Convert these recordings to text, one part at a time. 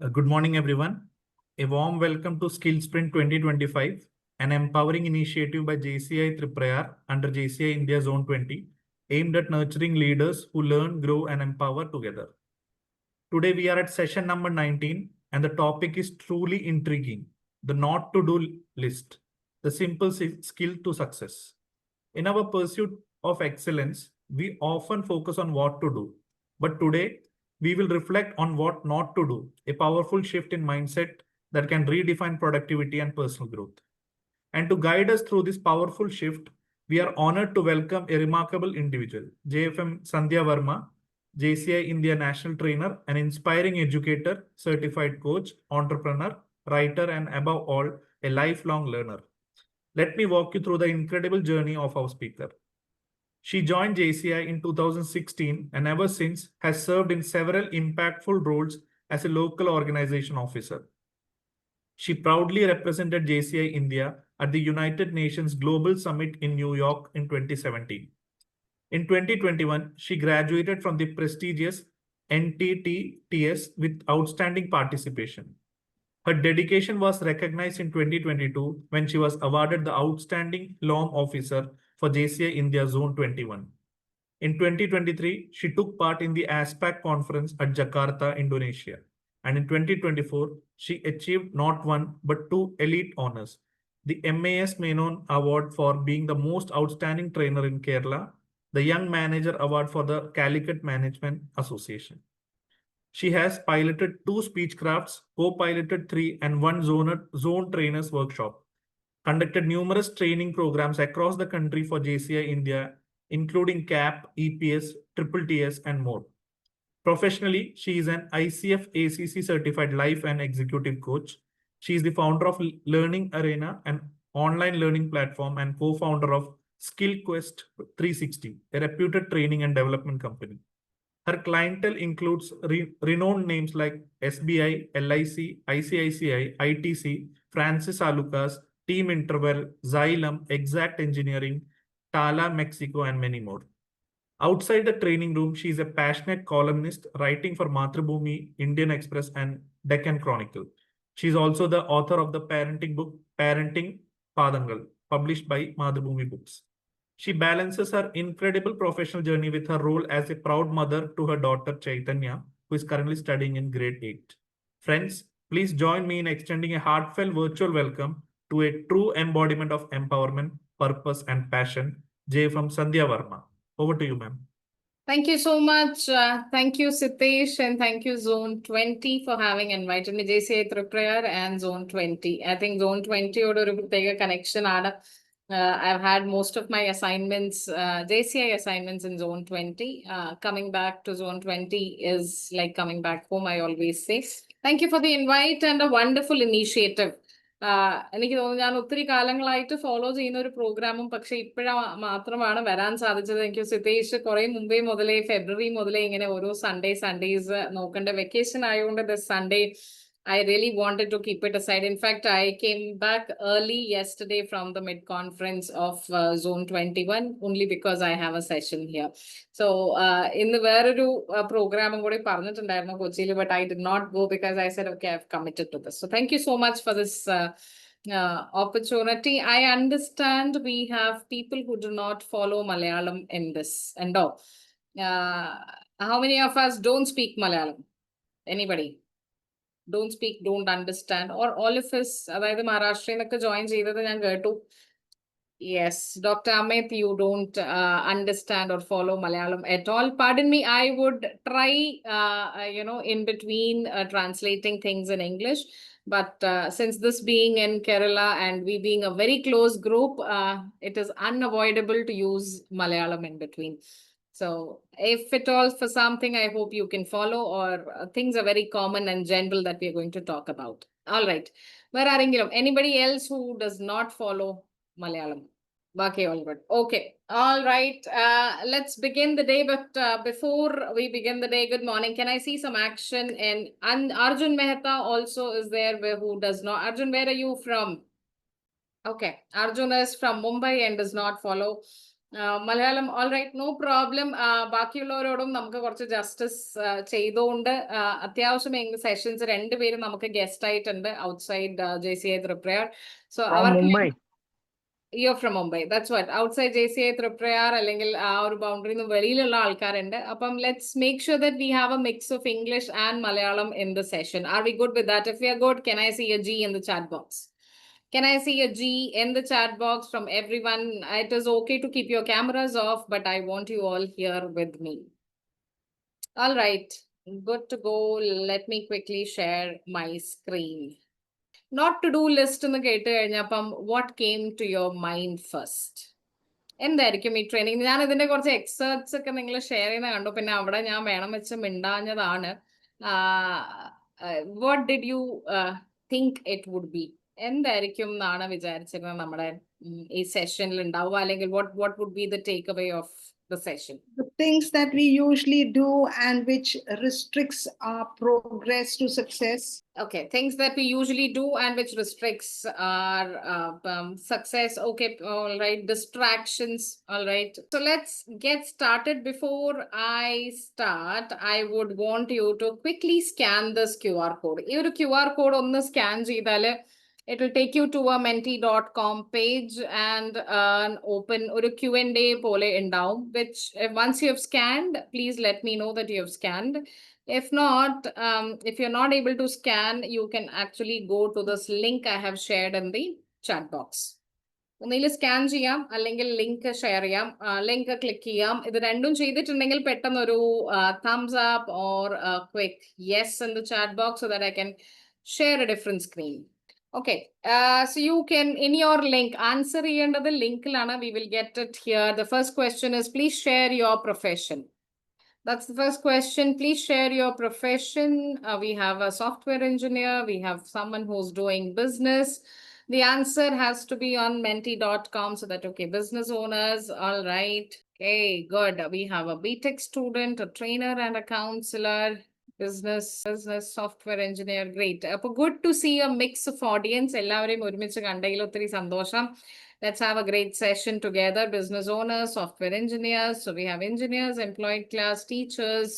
Good morning, everyone. A warm welcome to Skill Sprint 2025, an empowering initiative by JCI Triprayar under JCI India Zone 20, aimed at nurturing leaders who learn, grow, and empower together. Today, we are at session number 19, and the topic is truly intriguing: the not to do list, the simple skill to success. In our pursuit of excellence, we often focus on what to do. But today, we will reflect on what not to do, a powerful shift in mindset that can redefine productivity and personal growth. And to guide us through this powerful shift, we are honored to welcome a remarkable individual, JFM Sandhya Varma, JCI India National Trainer, an inspiring educator, certified coach, entrepreneur, writer, and above all, a lifelong learner. Let me walk you through the incredible journey of our speaker. She joined JCI in 2016 and ever since has served in several impactful roles as a local organization officer. She proudly represented JCI India at the United Nations Global Summit in New York in 2017. In 2021, she graduated from the prestigious NTTTS with outstanding participation. Her dedication was recognized in 2022 when she was awarded the Outstanding Long Officer for JCI India Zone 21. In 2023, she took part in the ASPAC conference at Jakarta, Indonesia. And in 2024, she achieved not one but two elite honors: the MAS Menon Award for being the most outstanding trainer in Kerala, the Young Manager Award for the Calicut Management Association. She has piloted 2 speechcrafts, co-piloted 3 and 1 zone trainers workshop, conducted numerous training programs across the country for JCI India, including CAP, EPS, Triple TS, and more. Professionally, she is an ICF ACC certified life and executive coach. She is the founder of Learning Arena, an online learning platform, and co-founder of SkillQuest 360, a reputed training and development company. Her clientele includes renowned names like SBI, LIC, ICICI, ITC, Francis Alucas, Team Interval, Xylem, Exact Engineering, Tala, Mexico, and many more. Outside the training room, she is a passionate columnist writing for Mathrubhumi, Indian Express, and Deccan Chronicle. She is also the author of the parenting book Parenting Padangal, published by Mathrubhumi Books. She balances her incredible professional journey with her role as a proud mother to her daughter Chaitanya, who is currently studying in grade 8. Friends, please join me in extending a heartfelt virtual welcome to a true embodiment of empowerment, purpose, and passion, J from Sandhya Varma. Over to you, ma'am. Thank you so much. Thank you, Sitesh, and thank you, Zone 20, for having invited me. JCI Triprayar and Zone 20. I think Zone 20 would take a connection. I've had most of my assignments, JCI assignments in Zone 20. Coming back to Zone 20 is like coming back home, I always say. Thank you for the invite and a wonderful initiative. എനിക്ക് തോന്നുന്നു ഞാൻ ഒത്തിരി കാലങ്ങളായിട്ട് follow ചെയ്യുന്ന ഒരു പ്രോഗ്രാമും പക്ഷെ മാത്രമാണ് വരാൻ സാധിച്ചത്. എനിക്ക് സിതേഷ് കുറെ മുമ്പേ മുതലേ ഫെബ്രുവരി മുതലേ ഇങ്ങനെ ഓരോ സൺഡേസ് നോക്കേണ്ട വെക്കേഷൻ ആയതുകൊണ്ട് this Sunday I really wanted to keep it aside. In fact, I came back early yesterday from the mid-conference of Zone 21 only because I have a session here. So, in the വേറൊരു program കൂടി പറഞ്ഞിട്ടുണ്ടായിരുന്നു കൊച്ചിയിൽ, but I did not go because I said, okay, I've committed to this. So, thank you so much for this opportunity. I understand we have people who do not follow Malayalam in this and all. How many of us don't speak Malayalam? Anybody? Don't speak, don't understand, or all of us, അതായത് മഹാരാഷ്ട്രയിലൊക്കെ join ചെയ്തത് ഞാൻ കേട്ടു. Yes, Dr. Amit, you don't understand or follow Malayalam at all. Pardon me, I would try, in between translating things in English. But since this being in Kerala and we being a very close group, it is unavoidable to use Malayalam in between. So if at all for something, I hope you can follow, or things are very common and general that we are going to talk about. All right. Where are anybody else who does not follow Malayalam? Okay, all good. Okay. All right. Let's begin the day. But before we begin the day, good morning. Can I see some action? And Arjun Mehta also is there, who does not. Arjun, where are you from? Okay. Arjun is from Mumbai and does not follow Malayalam all right, no problem. ബാക്കിയുള്ളവരോടും നമുക്ക് കുറച്ച് justice ചെയ്തുകൊണ്ട് അത്യാവശ്യം sessions രണ്ടുപേരും നമുക്ക് guest ആയിട്ടുണ്ട് outside JCI Triprayar. So അവർക്ക് You're from Mumbai. That's what. Outside JCI Triprayar അല്ലെങ്കിൽ ആ ഒരു ബൗണ്ടറിന്ന് വെളിയിലുള്ള ആൾക്കാരുണ്ട്. അപ്പം let's make sure that we have a mix of English and Malayalam in the session. Are we good with that? If we are good, can I see a G in the chat box? Can I see a G in the chat box from everyone? It is okay to keep your cameras off, but I want you all here with me. All right. Good to go. Let me quickly share my screen. Not to do list എന്ന് കേട്ട് കഴിഞ്ഞപ്പം what came to your mind first? എന്തായിരിക്കും ഈ training? ഞാൻ ഇതിന്റെ കുറച്ച് exerts ഒക്കെ നിങ്ങൾ ഷെയർ ചെയ്യുന്ന കണ്ടു, പിന്നെ അവിടെ ഞാൻ വേണം വെച്ച് മിണ്ടാഞ്ഞതാണ്. What did you think it would be? എന്തായിരിക്കും എന്നാണ് വിചാരിച്ചിരുന്നത് നമ്മുടെ ഈ സെഷനിൽ ഉണ്ടാവുക, അല്ലെങ്കിൽ what would be the takeaway of the session? The things that we usually do and which restricts our progress to success. Okay, things that we usually do and which restricts our success. Okay, all right. Distractions. All right. So let's get started. Before I start, I would want you to quickly scan this QR code. This QR code on the scan cheyidale, it will take you to a menti.com page and open or Q&A pole down, which once you have scanned, please let me know that you have scanned. If not, if you're not able to scan, you can actually go to this link I have shared in the chat box. ഒന്നിൽ scan ചെയ്യാം, അല്ലെങ്കിൽ link share ചെയ്യാം, link click ചെയ്യാം. ഇത് രണ്ടും ചെയ്തിട്ടുണ്ടെങ്കിൽ പെട്ടെന്നൊരു thumbs up or a quick yes in the chat box so that I can share a different screen. Okay, so you can, in your link, answer ചെയ്യേണ്ടത് ലിങ്കിലാണ്. We will get it here. The first question is, please share your profession. That's the first question. Please share your profession. We have a software engineer. We have someone who's doing business. The answer has to be on menti.com so that, okay, business owners. All right. Okay, good. We have a BTech student, a trainer and a counselor. Business software engineer. Great. Good to see a mix of audience. എല്ലാവരെയും ഒരുമിച്ച് കണ്ടതിൽ ഒത്തിരി സന്തോഷം. Let's have a great session together. Business owners, software engineers. So we have engineers, employed class, teachers,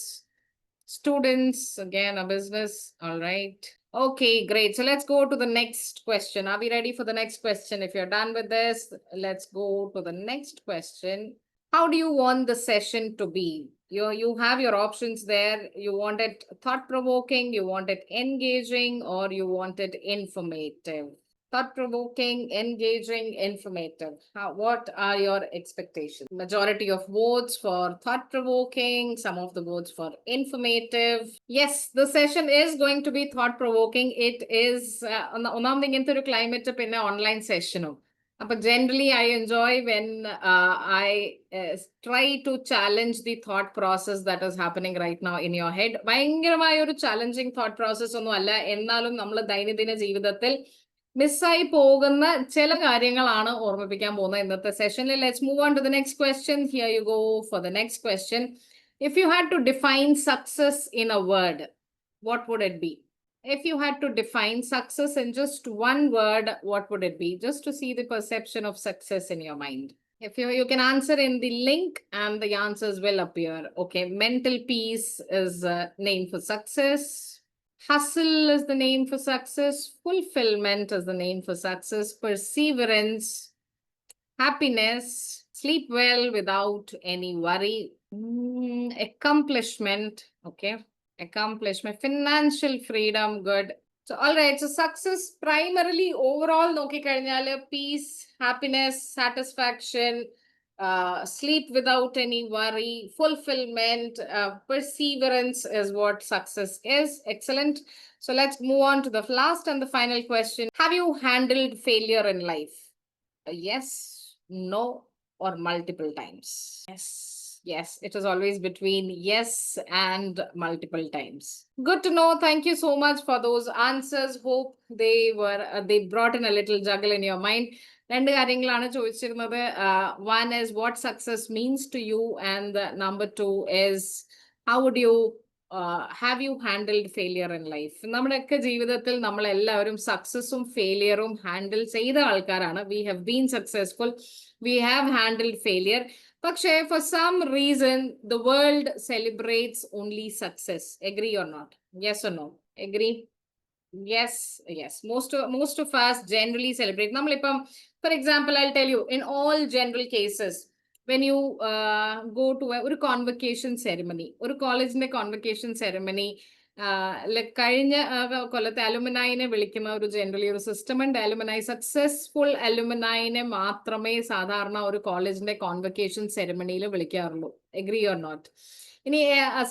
students, again, a business. All right. Okay, great. So let's go to the next question. Are we ready for the next question? If you're done with this, let's go to the next question. How do you want the session to be? You have your options there. You want it thought-provoking, you want it engaging, or you want it informative. Thought-provoking, engaging, informative. What are your expectations? Majority of votes for thought-provoking, some of the votes for informative. Yes, the session is going to be thought-provoking. It is ഒന്നാമത് ഇങ്ങനത്തെ ഒരു climate, പിന്നെ online സെഷനും. But generally, I enjoy when I try to challenge the thought process that is happening right now in your head. ഭയങ്കരമായ ഒരു challenging thought process ഒന്നും അല്ല, എന്നാലും നമ്മൾ ദൈനംദിന ജീവിതത്തിൽ മിസ്സായി പോകുന്ന ചില കാര്യങ്ങളാണ് ഓർമ്മിപ്പിക്കാൻ പോകുന്നത് ഇന്നത്തെ സെഷനിൽ. Let's move on to the next question. Here you go for the next question. If you had to define success in a word, what would it be? If you had to define success in just one word, what would it be? Just to see the perception of success in your mind. If you can answer in the link and the answers will appear. Okay, mental peace is a name for success. Hustle is the name for success. Fulfillment is the name for success. Perseverance, happiness, sleep well without any worry. Accomplishment, okay. Accomplishment, financial freedom, good. So all right, so success primarily overall നോക്കി കഴിഞ്ഞാൽ peace, happiness, satisfaction, sleep without any worry, fulfillment, perseverance is what success is. Excellent. So let's move on to the last and the final question. Have you handled failure in life? Yes, no, or multiple times? Yes, it is always between yes and multiple times. Good to know. Thank you so much for those answers. Hope they brought in a little juggle in your mind. രണ്ട് കാര്യങ്ങളാണ് ചോദിച്ചിരുന്നത്. One is what success means to you, and number two is how would you have you handled failure in life? നമ്മുടെയൊക്കെ ജീവിതത്തിൽ നമ്മൾ എല്ലാവരും സക്സസും ഫെയിലിയറും handle ചെയ്ത ആൾക്കാരാണ്. We have been successful. We have handled failure. പക്ഷേ for some reason the world celebrates only success. Agree or not? Yes or no? Agree? Yes. Most of us generally celebrate. Nammalippam, for example, I'll tell you, in all general cases, when you go to a convocation ceremony, or college convocation ceremony, കഴിഞ്ഞ കൊല്ലത്തെ അലുമിനൈനെ വിളിക്കുന്ന ഒരു generally ഒരു system ഉണ്ട്. Alumni successful അലുമിനൈനെ മാത്രമേ സാധാരണ ഒരു കോളേജിന്റെ കോൺവക്കേഷൻ സെറമണിയിൽ വിളിക്കാറുള്ളൂ. Agree or not? ഇനി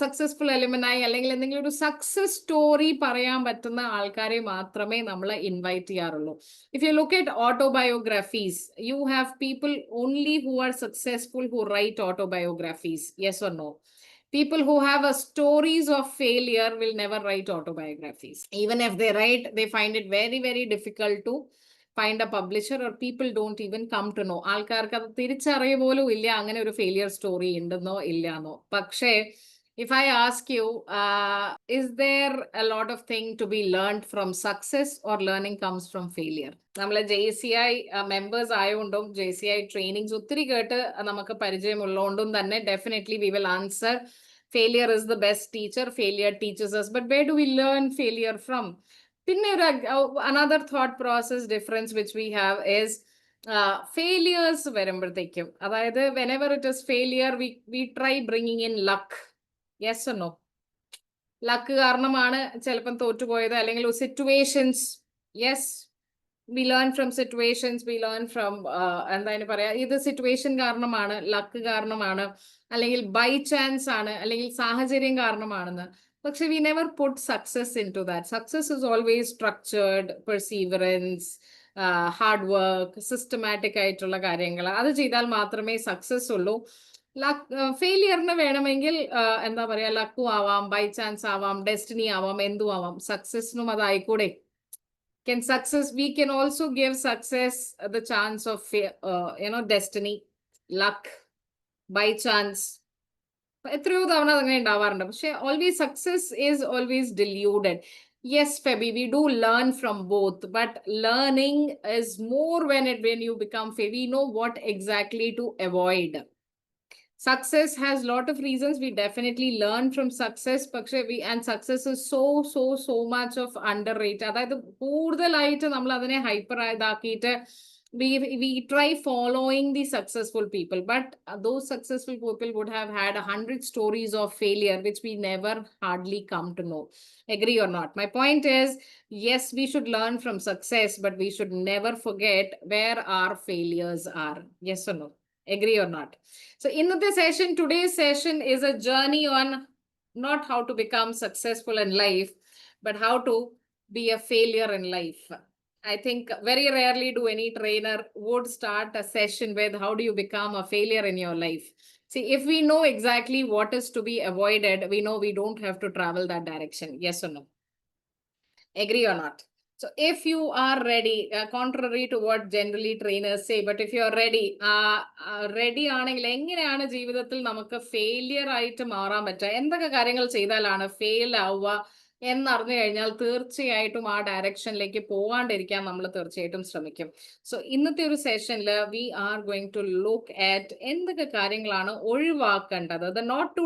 സക്സസ്ഫുൾ അലുമിനായി അല്ലെങ്കിൽ എന്തെങ്കിലും ഒരു സക്സസ് സ്റ്റോറി പറയാൻ പറ്റുന്ന ആൾക്കാരെ മാത്രമേ നമ്മൾ ഇൻവൈറ്റ് ചെയ്യാറുള്ളൂ. If you look at autobiographies, you have people only who are successful who write autobiographies. Yes or no? People who have a stories of failure will never write autobiographies. Even if they write, they find it very, very difficult to find a publisher, or people don't even come to know. ആൾക്കാർക്ക് അത് തിരിച്ചറിയ പോലും ഇല്ല അങ്ങനെ ഒരു failure story ഉണ്ടെന്നോ ഇല്ലാന്നോ. പക്ഷേ if I ask you, is there a lot of thing to be learned from success, or learning comes from failure? നമ്മളെ JCI members ആയതുകൊണ്ടും JCI trainings ഒത്തിരി കേട്ട് നമുക്ക് പരിചയമുള്ളതുകൊണ്ടും തന്നെ definitely we will answer failure is the best teacher, failure teaches us. But where do we learn failure from? പിന്നെ another thought process difference which we have is failures വരുമ്പോഴത്തേക്കും, അതായത് whenever it is failure, we try bringing in luck. Yes or no? Luck കാരണമാണ് ചിലപ്പം തോറ്റുപോയത്, അല്ലെങ്കിൽ situations. Yes, we learn from situations, we learn from എന്താണ് പറയാ, ഇത് situation കാരണമാണ്, luck കാരണമാണ്, അല്ലെങ്കിൽ ബൈ ചാൻസ് ആണ്, അല്ലെങ്കിൽ സാഹചര്യം കാരണമാണെന്ന്. പക്ഷെ we never put success into that. Success is always structured, perseverance, hard work, systematic ആയിട്ടുള്ള കാര്യങ്ങൾ. അത് ചെയ്താൽ മാത്രമേ സക്സസ് ഉള്ളൂ. ഫെയിലിയറിന് വേണമെങ്കിൽ എന്താ പറയാ, ലക്കും ആവാം, ബൈ ചാൻസ് ആവാം, ഡെസ്റ്റിനി ആവാം, എന്തും ആവാം. സക്സസിനും അതായിക്കൂടെ? Can success, we can also give success the chance of destiny, luck, by chance. എത്രയോ തവണ അങ്ങനെ ഉണ്ടാവാറുണ്ട്. പക്ഷെ always success is always diluted. Yes, Fabi, we do learn from both, but learning is more when you become Fabi, we know what exactly to avoid. Success has a lot of reasons. We definitely learn from success, and success is so much of underrated. അതായത് കൂടുതലായിട്ട് നമ്മൾ അതിനെ hyper ഇതാക്കിയിട്ട് we try following the successful people, but those successful people would have had 100 stories of failure which we never hardly come to know. Agree or not? My point is, yes, we should learn from success, but we should never forget where our failures are. Yes or no? Agree or not? So in this session, today's session is a journey on not how to become successful in life, but how to be a failure in life. I think very rarely do any trainer would start a session with how do you become a failure in your life. See, if we know exactly what is to be avoided, we know we don't have to travel that direction. Yes or no? Agree or not? So if you are ready, contrary to what generally trainers say, but if you are ready, ready ആണെങ്കിൽ എങ്ങനെയാണ് ജീവിതത്തിൽ നമുക്ക് failure ആയിട്ട് മാറാൻ പറ്റുക, എന്തൊക്കെ കാര്യങ്ങൾ ചെയ്താലാണ് ഫെയിൽ ആവുക എന്നറിഞ്ഞു കഴിഞ്ഞാൽ തീർച്ചയായിട്ടും ആ ഡയറക്ഷനിലേക്ക് പോകാണ്ടിരിക്കാൻ നമ്മൾ തീർച്ചയായിട്ടും ശ്രമിക്കും. സോ ഇന്നത്തെ ഒരു സെഷനിൽ we are going to look at എന്തൊക്കെ കാര്യങ്ങളാണ് ഒഴിവാക്കേണ്ടത്. The not to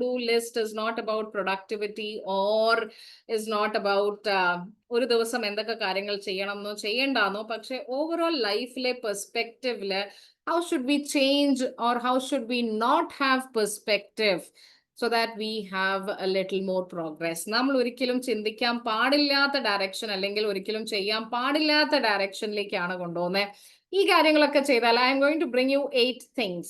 do list is not about productivity or is not about ഒരു ദിവസം എന്തൊക്കെ കാര്യങ്ങൾ ചെയ്യണമെന്നോ ചെയ്യണ്ടെന്നോ, പക്ഷെ ഓവറോൾ ലൈഫിലെ പെർസ്പെക്റ്റീവില് how should we change, or how should we not have perspective so that we have a little more progress? നമ്മൾ ഒരിക്കലും ചിന്തിക്കാൻ പാടില്ലാത്ത ഡയറക്ഷൻ, അല്ലെങ്കിൽ ഒരിക്കലും ചെയ്യാൻ പാടില്ലാത്ത ഡയറക്ഷനിലേക്കാണ് കൊണ്ടുപോകുന്നത്. ഈ കാര്യങ്ങളൊക്കെ ചെയ്താൽ I am going to bring you 8 things.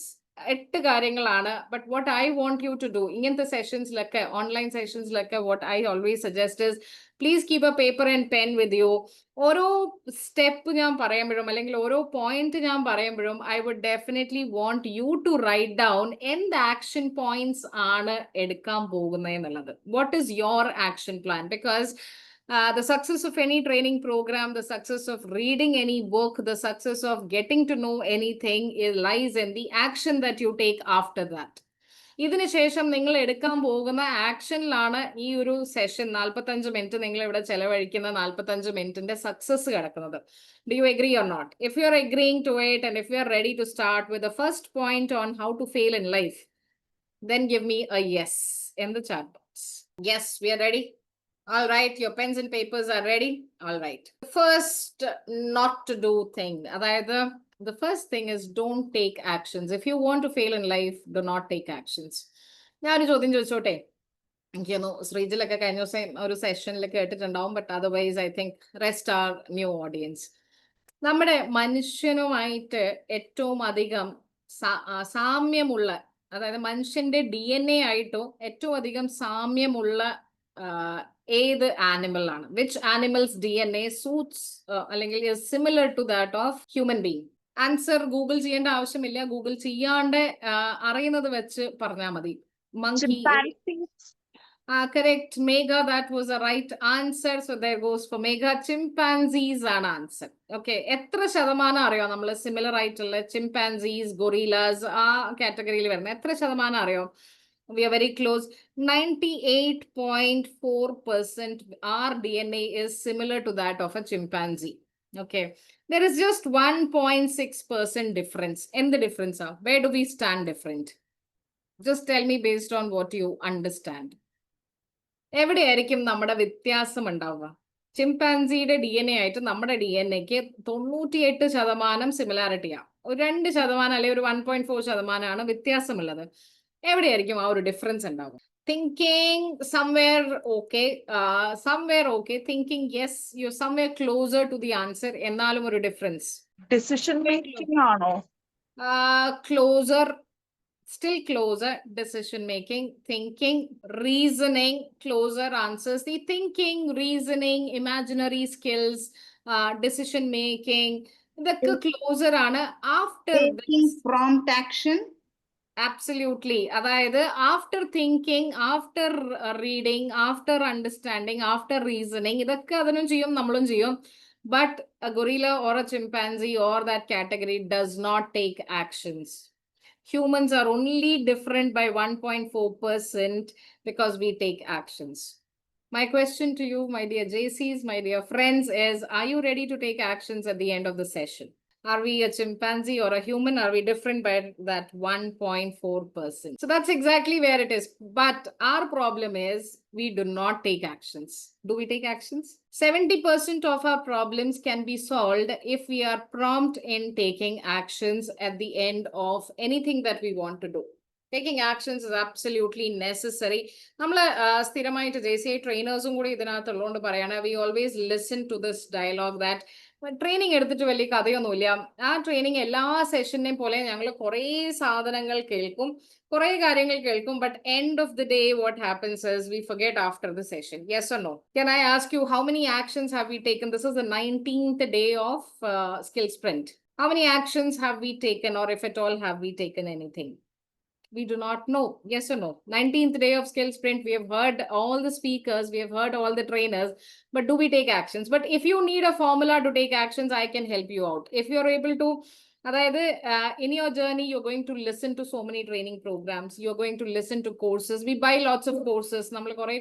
8 കാര്യങ്ങളാണ്. But what I want you to do, ഇങ്ങനത്തെ സെഷൻസിലൊക്കെ, ഓൺലൈൻ സെഷൻസിലൊക്കെ, what I always suggest is please keep a paper and pen with you. ഓരോ സ്റ്റെപ്പ് ഞാൻ പറയുമ്പോഴും, അല്ലെങ്കിൽ ഓരോ പോയിന്റ് ഞാൻ പറയുമ്പോഴും, I would definitely want you to write down എന്ത് ആക്ഷൻ പോയിന്റ്സ് ആണ് എടുക്കാൻ പോകുന്നത് എന്നുള്ളത്. What is your action plan? Because the success of any training program, the success of reading any book, the success of getting to know anything lies in the action that you take after that. ഇതിന് ശേഷം നിങ്ങൾ എടുക്കാൻ പോകുന്ന ആക്ഷനിലാണ് ഈ ഒരു session 45 minute നിങ്ങൾ ഇവിടെ ചെലവഴിക്കുന്ന 45 മിനിറ്റിന്റെ സക്സസ് കിടക്കുന്നത്. Do you agree or not? If you are agreeing to it and if you are ready to start with the first point on how to fail in life, then give me a yes in the chat box. Yes, we are ready. All right, your pens and papers are ready. All right. The first not to do thing. The first thing is don't take actions. If you want to fail in life, do not take actions. ഞാനൊരു ചോദ്യം ചോദിച്ചോട്ടെ? എനിക്ക് തോന്നുന്നു ശ്രീജിലൊക്കെ കഴിഞ്ഞ ദിവസം ഒരു സെഷനിൽ കേട്ടിട്ടുണ്ടാവും, but otherwise I think rest are new audience. നമ്മുടെ മനുഷ്യനുമായിട്ട് ഏറ്റവും അധികം സാമ്യമുള്ള, അതായത് മനുഷ്യന്റെ DNA ആയിട്ടോ ഏറ്റവും അധികം സാമ്യമുള്ള ഏത് ആനിമൽ ആണ്? വിച്ച് ആനിമൽസ് DNA സൂട്ട്സ് അല്ലെങ്കിൽ similar to that of human being? Answer Google ചെയ്യേണ്ട ആവശ്യമില്ല, ഗൂഗിൾ ചെയ്യാണ്ട് അറിയുന്നത് വെച്ച് പറഞ്ഞാൽ മതി. Monkey. Correct, Megha, that was a right answer. So there goes for Megha. Chimpanzees ആണ് ആൻസർ. ഓക്കെ, എത്ര ശതമാനം അറിയോ നമ്മൾ സിമിലർ ആയിട്ടുള്ള ചിമ്പാൻസീസ്, ഗൊറിലാസ് ആ കാറ്റഗറിയിൽ വരുന്നത്? എത്ര ശതമാനം അറിയോ? We are very close. 98.4% our DNA is similar to that of a chimpanzee. Okay, there is just 1.6% difference. In the difference, where do we stand different? Just tell me based on what you understand. എവിടെയായിരിക്കും നമ്മുടെ വ്യത്യാസം ഉണ്ടാവുക? ചിമ്പാൻസിയുടെ DNA ആയിട്ട് നമ്മുടെ DNAക്ക് 98% സിമിലാരിറ്റിയാണ്. ഒരു 2% അല്ലെങ്കിൽ ഒരു 1.4% വ്യത്യാസമുള്ളത്. എവിടെയായിരിക്കും ആ ഒരു ഡിഫറൻസ് ഉണ്ടാവുക? Thinking somewhere okay, thinking yes, you're somewhere closer to the answer. എന്നാലും ഒരു ഡിഫറൻസ്. Decision making ആണോ? Closer. Still closer. Decision making, thinking, reasoning, closer answers. The thinking, reasoning, imaginary skills, decision making, the closer ആണ്. After taking this, prompt action. Absolutely. അതായത് after thinking, after reading, after understanding, after reasoning, ഇതൊക്കെ അതിനും ചെയ്യും, നമ്മളും ചെയ്യും. But a gorilla or a chimpanzee or that category does not take actions. Humans are only different by 1.4% because we take actions. My question to you, my dear JCs, my dear friends, is are you ready to take actions at the end of the session? Are we a chimpanzee or a human? Are we different by that 1.4%? So that's exactly where it is. But our problem is we do not take actions. Do we take actions? 70% of our problems can be solved if we are prompt in taking actions at the end of anything that we want to do. Taking actions is absolutely necessary. നമ്മൾ സ്ഥിരമായിട്ട് JCI ട്രെയിനേഴ്സും കൂടി ഇതിനകത്തുള്ളതുകൊണ്ട് പറയാണ്, we always listen to this dialogue that training എടുത്തിട്ട് വലിയ കഥയൊന്നുമില്ല. ആ training എല്ലാ സെഷനെയും പോലെ ഞങ്ങൾ കുറേ സാധനങ്ങൾ കേൾക്കും, കുറേ കാര്യങ്ങൾ കേൾക്കും, but end of the day what happens is we forget after the session. Yes or no? Can I ask you how many actions have we taken? This is the 19th day of skill sprint. How many actions have we taken, or if at all have we taken anything? We do not know. Yes or no? 19th day of skill sprint, we have heard all the speakers, we have heard all the trainers, but do we take actions? But if you need a formula to take actions, I can help you out. If you're able to, in your journey, you're going to listen to so many training programs, you're going to listen to courses. We buy lots of courses.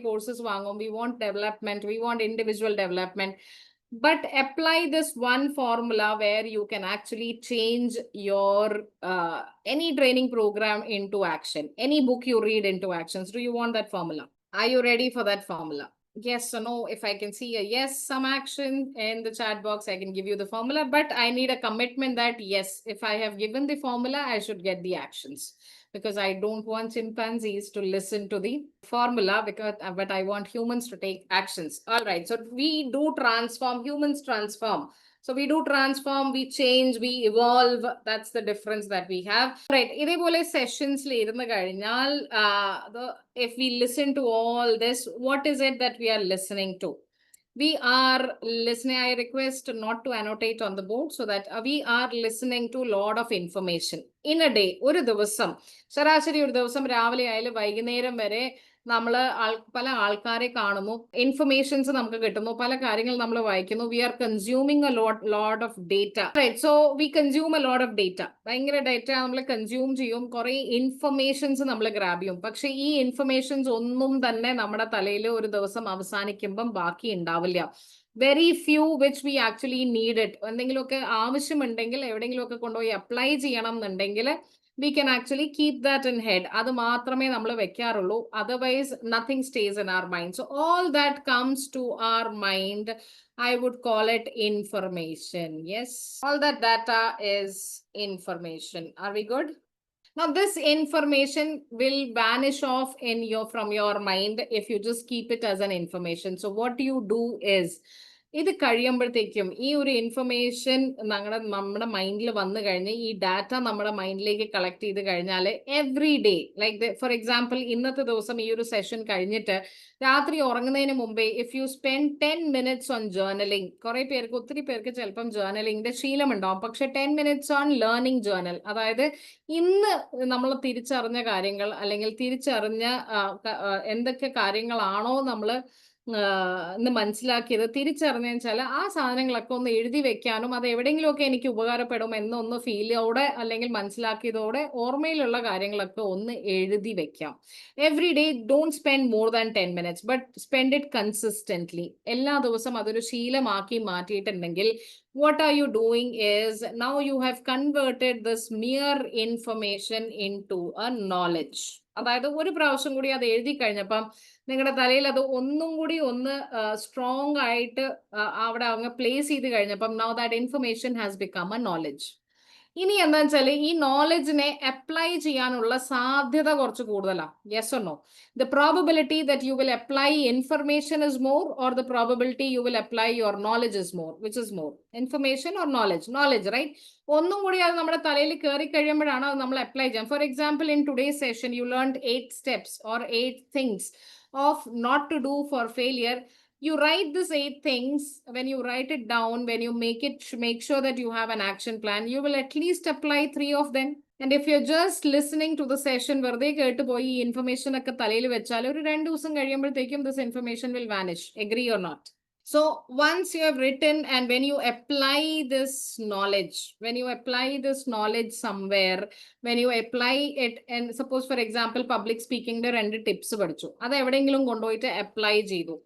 Courses we want development, we want individual development. But apply this one formula where you can actually change your any training program into action, any book you read into actions. Do you want that formula? Are you ready for that formula? Yes or no? If I can see a yes, some action in the chat box, I can give you the formula, but I need a commitment that yes, if I have given the formula, I should get the actions, because I don't want chimpanzees to listen to the formula, but I want humans to take actions. All right, so we do transform, humans transform. So we do transform, we change, we evolve. That's the difference that we have. Right, idepole sessions le irunnu kazhinjal if we listen to all this, what is it that we are listening to? We are listening. I request not to annotate on the board so that we are listening to a lot of information in a day. ഒരു ദിവസം ശരാശരി ഒരു ദിവസം രാവിലെ ആയാലും വൈകുന്നേരം വരെ നമ്മൾ പല ആൾക്കാരെ കാണുന്നു, ഇൻഫർമേഷൻസ് നമുക്ക് കിട്ടുന്നു, പല കാര്യങ്ങൾ നമ്മൾ വായിക്കുന്നു. We are consuming a lot of data, right? So we consume a lot of data. ഭയങ്കര ഡേറ്റ നമ്മൾ കൺസ്യൂം ചെയ്യും, കുറെ ഇൻഫർമേഷൻസ് നമ്മൾ ഗ്രാബ് ചെയ്യും. പക്ഷെ ഈ ഇൻഫർമേഷൻസ് ഒന്നും തന്നെ നമ്മുടെ തലയിൽ ഒരു ദിവസം അവസാനിക്കുമ്പം ബാക്കി ഉണ്ടാവില്ല. Very few which we actually need it. എന്തെങ്കിലുമൊക്കെ ആവശ്യമുണ്ടെങ്കിൽ എവിടെയെങ്കിലുമൊക്കെ കൊണ്ടുപോയി അപ്ലൈ ചെയ്യണം എന്നുണ്ടെങ്കിൽ we can actually keep that in head. അത് മാത്രമേ നമ്മൾ വെക്കാറുള്ളൂ. Otherwise, nothing stays in our mind. So all that comes to our mind, I would call it information. Yes, all that data is information. Are we good? Now, this information will vanish off from your mind if you just keep it as an information. So what you do is, ഇത് കഴിയുമ്പോഴത്തേക്കും ഈ ഒരു information നമ്മുടെ മൈൻഡിൽ വന്നു കഴിഞ്ഞ് ഈ data നമ്മുടെ മൈൻഡിലേക്ക് കളക്ട് ചെയ്ത് കഴിഞ്ഞാൽ every day, like for example ഇന്നത്തെ ദിവസം ഈ ഒരു സെഷൻ കഴിഞ്ഞിട്ട് രാത്രി ഉറങ്ങുന്നതിന് മുമ്പേ if you spend 10 minutes on journaling, കുറെ പേർക്ക്, ഒത്തിരി പേർക്ക് ചിലപ്പം ജേർണലിംഗിന്റെ ശീലമുണ്ടാവും, പക്ഷെ 10 minutes ഓൺ ലേണിംഗ് ജേർണൽ, അതായത് ഇന്ന് നമ്മൾ തിരിച്ചറിഞ്ഞ കാര്യങ്ങൾ അല്ലെങ്കിൽ തിരിച്ചറിഞ്ഞ എന്തൊക്കെ കാര്യങ്ങളാണോ നമ്മൾ ഇന്ന് മനസ്സിലാക്കിയത്, തിരിച്ചറിഞ്ഞെന്ന് വെച്ചാൽ ആ സാധനങ്ങളൊക്കെ ഒന്ന് എഴുതി വെക്കാനും അത് എവിടെയെങ്കിലുമൊക്കെ എനിക്ക് ഉപകാരപ്പെടും എന്നൊന്ന് ഫീലോടെ അല്ലെങ്കിൽ മനസ്സിലാക്കിയതോടെ ഓർമ്മയിലുള്ള കാര്യങ്ങളൊക്കെ ഒന്ന് എഴുതി വെക്കാം. Every day don't spend more than 10 minutes, but spend it consistently. എല്ലാ ദിവസവും അതൊരു ശീലമാക്കി മാറ്റിയിട്ടുണ്ടെങ്കിൽ what are you doing is, now you have converted this mere information into a knowledge. അതായത് ഒരു പ്രാവശ്യം കൂടി അത് എഴുതി കഴിഞ്ഞപ്പം നിങ്ങളുടെ തലയിൽ അത് ഒന്നും കൂടി ഒന്ന് സ്ട്രോങ് ആയിട്ട് അവിടെ അങ്ങ് പ്ലേസ് ചെയ്ത് കഴിഞ്ഞപ്പം now that information has become a knowledge. ഇനി എന്താ വെച്ചാൽ ഈ നോളജിനെ അപ്ലൈ ചെയ്യാനുള്ള സാധ്യത കുറച്ച് കൂടുതലാണ്. Yes or no? The probability that you will apply information is more, or the probability you will apply your knowledge is more? Which is more, information or knowledge? Knowledge, right? ഒന്നും കൂടി അത് നമ്മുടെ തലയിൽ കയറി കഴിയുമ്പോഴാണ് അത് നമ്മൾ അപ്ലൈ ചെയ്യാം. For example, in today's session you learn 8 steps or 8 things of not to do for failure. You write these 8 things. When you write it down, when you make sure that you have an action plan, you will at least apply 3 of them. And if you're just listening to the session, വെറുതെ കേട്ട് പോയി ഈ information ഒക്കെ തലയിൽ വെച്ചാൽ ഒരു 2 ദിവസം കഴിയുമ്പോഴത്തേക്കും this information will vanish. Agree or not? So once you have written, and when you apply this knowledge somewhere, when you apply it, and suppose for example public speaking ന്റെ 2 tips പഠിച്ചു, അത് എവിടെയെങ്കിലും കൊണ്ടുപോയിട്ട് അപ്ലൈ ചെയ്തു,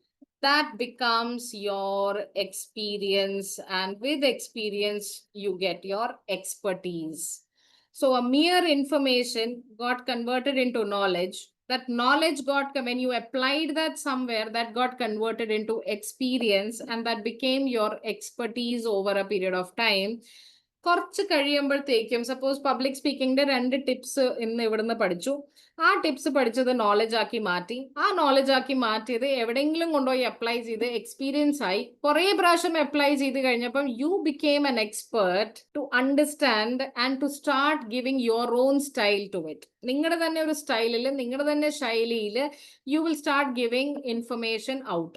that becomes your experience, and with experience you get your expertise. So a mere information got converted into knowledge. That knowledge when you applied that somewhere, that got converted into experience, and that became your expertise over a period of time. കുറച്ച് കഴിയുമ്പോഴത്തേക്കും, suppose public സ്പീക്കിംഗിന്റെ 2 tips ഇന്ന് ഇവിടുന്ന് പഠിച്ചു, ആ tips പഠിച്ചത് knowledge ആക്കി മാറ്റി, ആ നോളജ് ആക്കി മാറ്റിയത് എവിടെയെങ്കിലും കൊണ്ടുപോയി അപ്ലൈ ചെയ്ത് എക്സ്പീരിയൻസ് ആയി, കുറെ പ്രാവശ്യം അപ്ലൈ ചെയ്ത് കഴിഞ്ഞപ്പം you became an expert to understand and to start giving your own style to it. നിങ്ങളുടെ തന്നെ ഒരു സ്റ്റൈലിൽ, നിങ്ങളുടെ തന്നെ ശൈലിയിൽ you will start giving information out.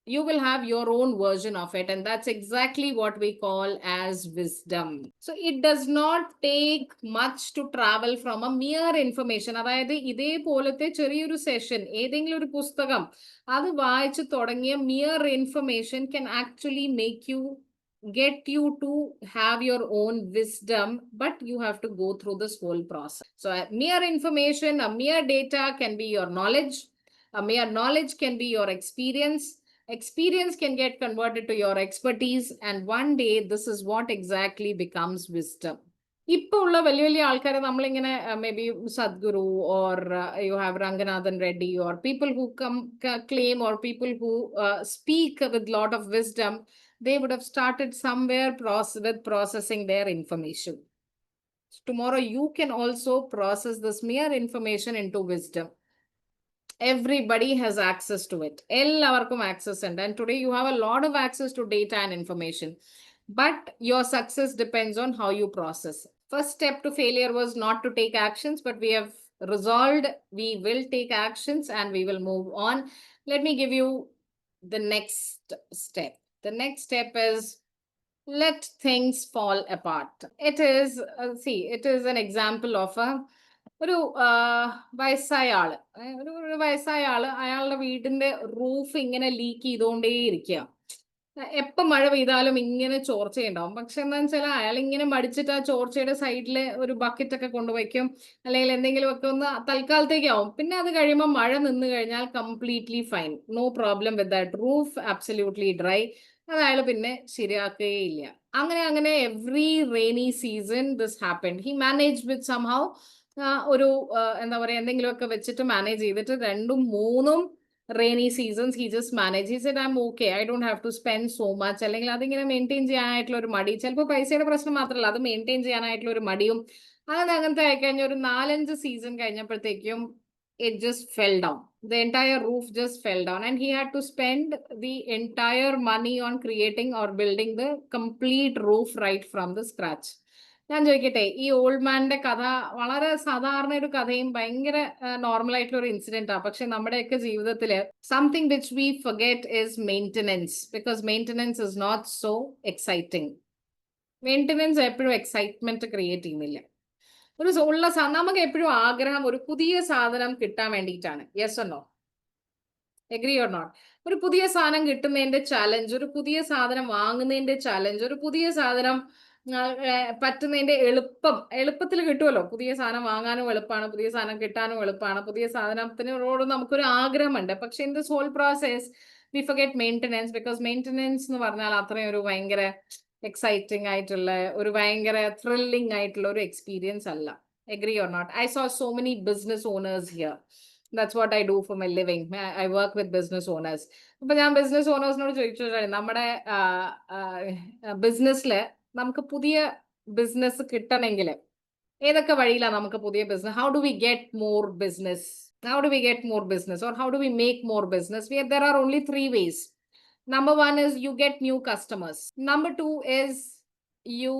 You will have your own version of it, and that's exactly what we call as wisdom. So it does not take much to travel from a mere information. അതായത് ഇതേപോലത്തെ ചെറിയൊരു session, ഏതെങ്കിലും ഒരു പുസ്തകം അത് വായിച്ചു തുടങ്ങിയ mere information can actually get you to have your own wisdom, but you have to go through this whole process. So a mere information, a mere data can be your knowledge. A mere knowledge can be your experience. Experience can get converted to your expertise, and one day this is what exactly becomes wisdom. ഇപ്പൊ ഉള്ള വലിയ വലിയ ആൾക്കാരെ നമ്മളിങ്ങനെ maybe Sadhguru, or you have Ranganathan Reddy, or people who claim, or people who speak with lot of wisdom, they would have started somewhere with processing their information. Tomorrow you can also process this mere information into wisdom. Everybody has access to it. Ellavarkum access, and today you have a lot of access to data and information, but your success depends on how you process. First step to failure was not to take actions, but we have resolved we will take actions and we will move on. Let me give you the next step. The next step is, let things fall apart. It is an example of a ഒരു വയസ്സായ ആള് ഒരു വയസ്സായ ആള് അയാളുടെ വീടിന്റെ roof ഇങ്ങനെ leak ചെയ്തുകൊണ്ടേയിരിക്കുക. എപ്പം മഴ പെയ്താലും ഇങ്ങനെ ചോർച്ചയുണ്ടാവും. പക്ഷെ എന്താണെന്ന് വെച്ചാൽ അയാൾ ഇങ്ങനെ മടിച്ചിട്ട് ആ ചോർച്ചയുടെ സൈഡില് ഒരു ബക്കറ്റ് ഒക്കെ കൊണ്ടുവയ്ക്കും, അല്ലെങ്കിൽ എന്തെങ്കിലുമൊക്കെ ഒന്ന് തൽക്കാലത്തേക്കാവും. പിന്നെ അത് കഴിയുമ്പോൾ മഴ നിന്ന് കഴിഞ്ഞാൽ completely fine, no problem with that, roof absolutely dry. അത് അയാൾ പിന്നെ ശരിയാക്കുകയില്ല. അങ്ങനെ every rainy season this happened. He manage with somehow ഒരു എന്താ പറയാ എന്തെങ്കിലുമൊക്കെ വെച്ചിട്ട് മാനേജ് ചെയ്തിട്ട് 2-3 rainy seasons he just managed. He said, I'm okay, I don't have to spend so much. അല്ലെങ്കിൽ അതിങ്ങനെ മെയിൻറ്റെയിൻ ചെയ്യാനായിട്ടുള്ള ഒരു മടി, ചിലപ്പോൾ പൈസയുടെ പ്രശ്നം മാത്രമല്ല, അത് മെയിൻറ്റെയിൻ ചെയ്യാനായിട്ടുള്ള ഒരു മടിയും അങ്ങനത്തെ ആയിക്കഴിഞ്ഞ ഒരു 4-5 സീസൺ കഴിഞ്ഞപ്പോഴത്തേക്കും it just fell down. The entire roof just fell down and he had to spend the entire money on creating or building the complete roof right from the scratch. ഞാൻ ചോദിക്കട്ടെ, ഈ old മാന്റെ കഥ വളരെ സാധാരണ ഒരു കഥയും ഭയങ്കര നോർമൽ ആയിട്ടുള്ള ഒരു ഇൻസിഡന്റ് ആണ്. പക്ഷെ നമ്മുടെയൊക്കെ ജീവിതത്തിൽ something which we forget is maintenance, because maintenance is not so exciting. Maintenance എപ്പോഴും എക്സൈറ്റ്മെന്റ് ക്രിയേറ്റ് ചെയ്യുന്നില്ല. നമുക്ക് എപ്പോഴും ആഗ്രഹം ഒരു പുതിയ സാധനം കിട്ടാൻ വേണ്ടിയിട്ടാണ്. Yes or no? Agree or not? ഒരു പുതിയ സാധനം കിട്ടുന്നതിന്റെ ചാലഞ്ച്, ഒരു പുതിയ സാധനം വാങ്ങുന്നതിന്റെ ചാലഞ്ച്, ഒരു പുതിയ സാധനം പറ്റുന്നതിന്റെ എളുപ്പത്തിൽ കിട്ടുമല്ലോ. പുതിയ സാധനം വാങ്ങാനും എളുപ്പമാണ്, പുതിയ സാധനം കിട്ടാനും എളുപ്പമാണ്, പുതിയ സാധനത്തിനോട് നമുക്കൊരു ആഗ്രഹമുണ്ട്. പക്ഷെ in this whole process we forget maintenance, because maintenance എന്ന് പറഞ്ഞാൽ അത്രയും ഒരു ഭയങ്കര എക്സൈറ്റിംഗ് ആയിട്ടുള്ള ഒരു ഭയങ്കര ത്രില്ലിംഗ് ആയിട്ടുള്ള ഒരു എക്സ്പീരിയൻസ് അല്ല. Agree or not? I saw so many business owners here. That's what I do for my living. I work with business owners. അപ്പൊ ഞാൻ ബിസിനസ് ഓണേഴ്സിനോട് ചോദിച്ചിട്ടാണ്, നമ്മുടെ ബിസിനസ്സിൽ നമുക്ക് പുതിയ ബിസിനസ് കിട്ടണമെങ്കിൽ ഏതൊക്കെ വഴിയിലാണ് നമുക്ക് പുതിയ business? How do we get more business? How do we get more business, or how do we make more business? There are only 3 ways. Number 1 is you get new customers. Number 2 is you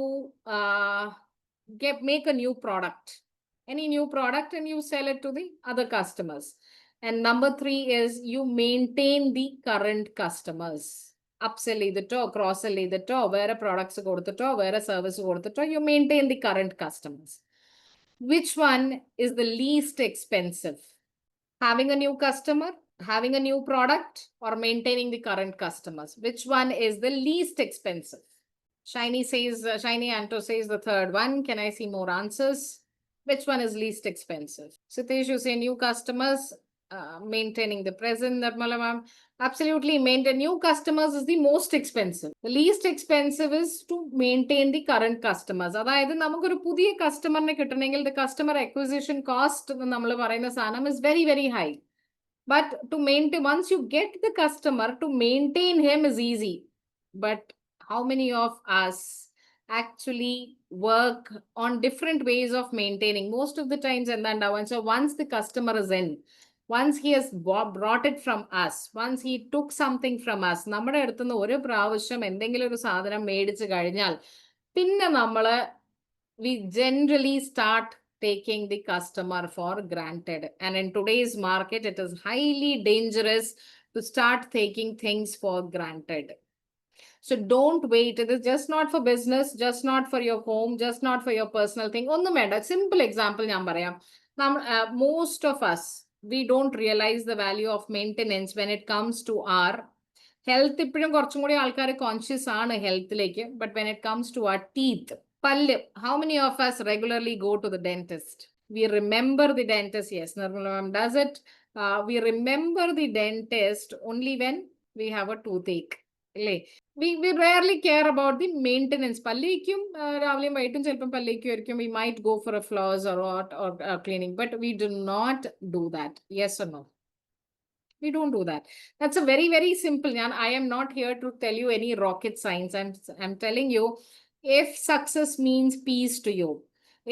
make a new product, any new product, and you sell it to the other customers. And number 3 is you maintain the current customers. Upsell ചെയ്തിട്ടോ cross-sell ചെയ്തിട്ടോ വേറെ products കൊടുത്തിട്ടോ വേറെ service കൊടുത്തിട്ടോ you maintain the current customers. Which one is the least expensive? Having a new customer, having a new product, or maintaining the current customers? Which one is the least expensive? Shiny Anto says the third one. Can I see more answers? Which one is least expensive? Sitesh, you say new customers, maintaining the present. Nirmala ma'am, absolutely. Maintain new customers is the most expensive. The least expensive is to maintain the current customers. അതായത് നമുക്കൊരു പുതിയ കസ്റ്റമറിനെ കിട്ടണമെങ്കിൽ the customer acquisition cost നമ്മൾ പറയുന്ന സാധനം is very, very high. But to maintain, once you get the customer, to maintain him is easy. But how many of us actually work on different ways of maintaining? Most of the times, and so once the customer is in, once he has brought it from us, once he took something from us, നമ്മുടെ അടുത്തുനിന്ന് ഒരു പ്രാവശ്യം എന്തെങ്കിലും ഒരു സാധനം മേടിച്ചു കഴിഞ്ഞാൽ പിന്നെ നമ്മള് we generally start taking the customer for granted. And in today's market, it is highly dangerous to start taking things for granted. So don't wait. It is just not for business, just not for your home, just not for your personal thing. ഒന്നും വേണ്ട. Simple example ഞാൻ പറയാം. Most of us, we don't realize the value of maintenance when it comes to our health. ഇപ്പോഴും കുറച്ചും കൂടി ആൾക്കാർ conscious ആണ് ഹെൽത്തിലേക്ക്. But when it comes to our teeth, pallu, how many of us regularly go to the dentist? We remember the dentist. Yes, Nirmala ma'am does it. We remember the dentist only when we have a toothache. We rarely care about the maintenance. Pallikkum രാവിലെയും വൈകിട്ടും ചിലപ്പം പല്ലിക്കുമായിരിക്കും. We might go for a floss or cleaning, but we do not do that. Yes or no? We don't do that. That's a very, very simple. I am not here to tell you any rocket science. I'm telling you, if success means peace to you,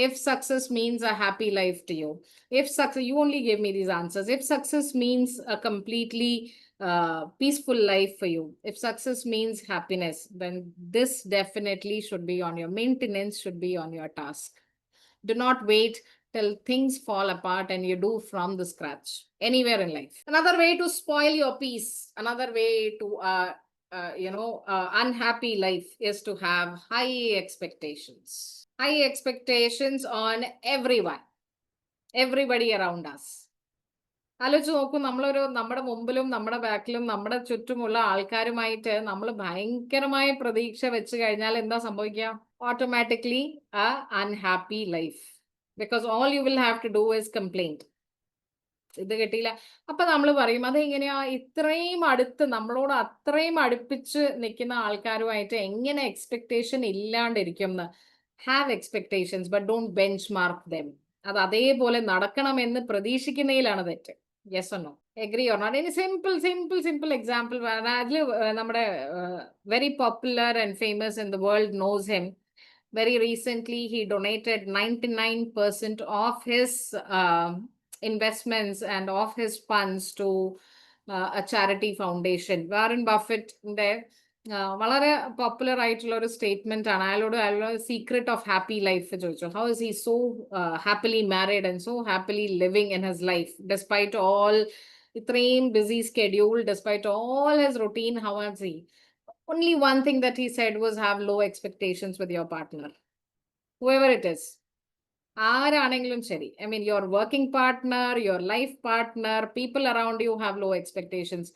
if success means a happy life to you, if success, you only gave me these answers. If success means a completely peaceful life for you, if success means happiness, then this definitely should be on your maintenance, should be on your task. Do not wait till things fall apart and you do from the scratch anywhere in life. Another way to spoil your peace, another way to unhappy life is to have high expectations. High expectations on everyone. everybody around us. ആലോചിച്ച് നോക്കൂ, നമ്മുടെ മുമ്പിലും നമ്മുടെ ബാക്കിലും നമ്മുടെ ചുറ്റുമുള്ള ആൾക്കാരുമായിട്ട് നമ്മൾ ഭയങ്കരമായ പ്രതീക്ഷ വെച്ച് കഴിഞ്ഞാൽ എന്താ സംഭവിക്കുക? Automatically a unhappy life, because all you will have to do is complaint. ഇത് കിട്ടിയില്ല. അപ്പൊ നമ്മൾ പറയും അതെങ്ങനെയാ ഇത്രയും അടുത്ത് നമ്മളോട് അത്രയും അടുപ്പിച്ച് നിൽക്കുന്ന ആൾക്കാരുമായിട്ട് എങ്ങനെ എക്സ്പെക്ടേഷൻ ഇല്ലാണ്ടിരിക്കും എന്ന്? Have expectations but don't benchmark them. അത് അതേപോലെ നടക്കണമെന്ന് പ്രതീക്ഷിക്കുന്നതിലാണ് തെറ്റ്. Yes or no? Agree or not? ഇനി സിമ്പിൾ എക്സാമ്പിൾ അതിൽ നമ്മുടെ very popular and famous in the world knows him. Very recently, he donated 99% of his investments and of his funds to a charity foundation. Warren Buffett വളരെ popular ആയിട്ടുള്ള ഒരു statement ആണ്. അയാളോട് secret of happy life ചോദിച്ചു. How is he so happily married and so happily living in his life despite all ഇത്രയും busy schedule, despite all his routine? How has he? Only one thing that he said was have low expectations with your partner, whoever it is. ആരാണെങ്കിലും ശരി, I mean your working partner, your life partner, people around you have low expectations.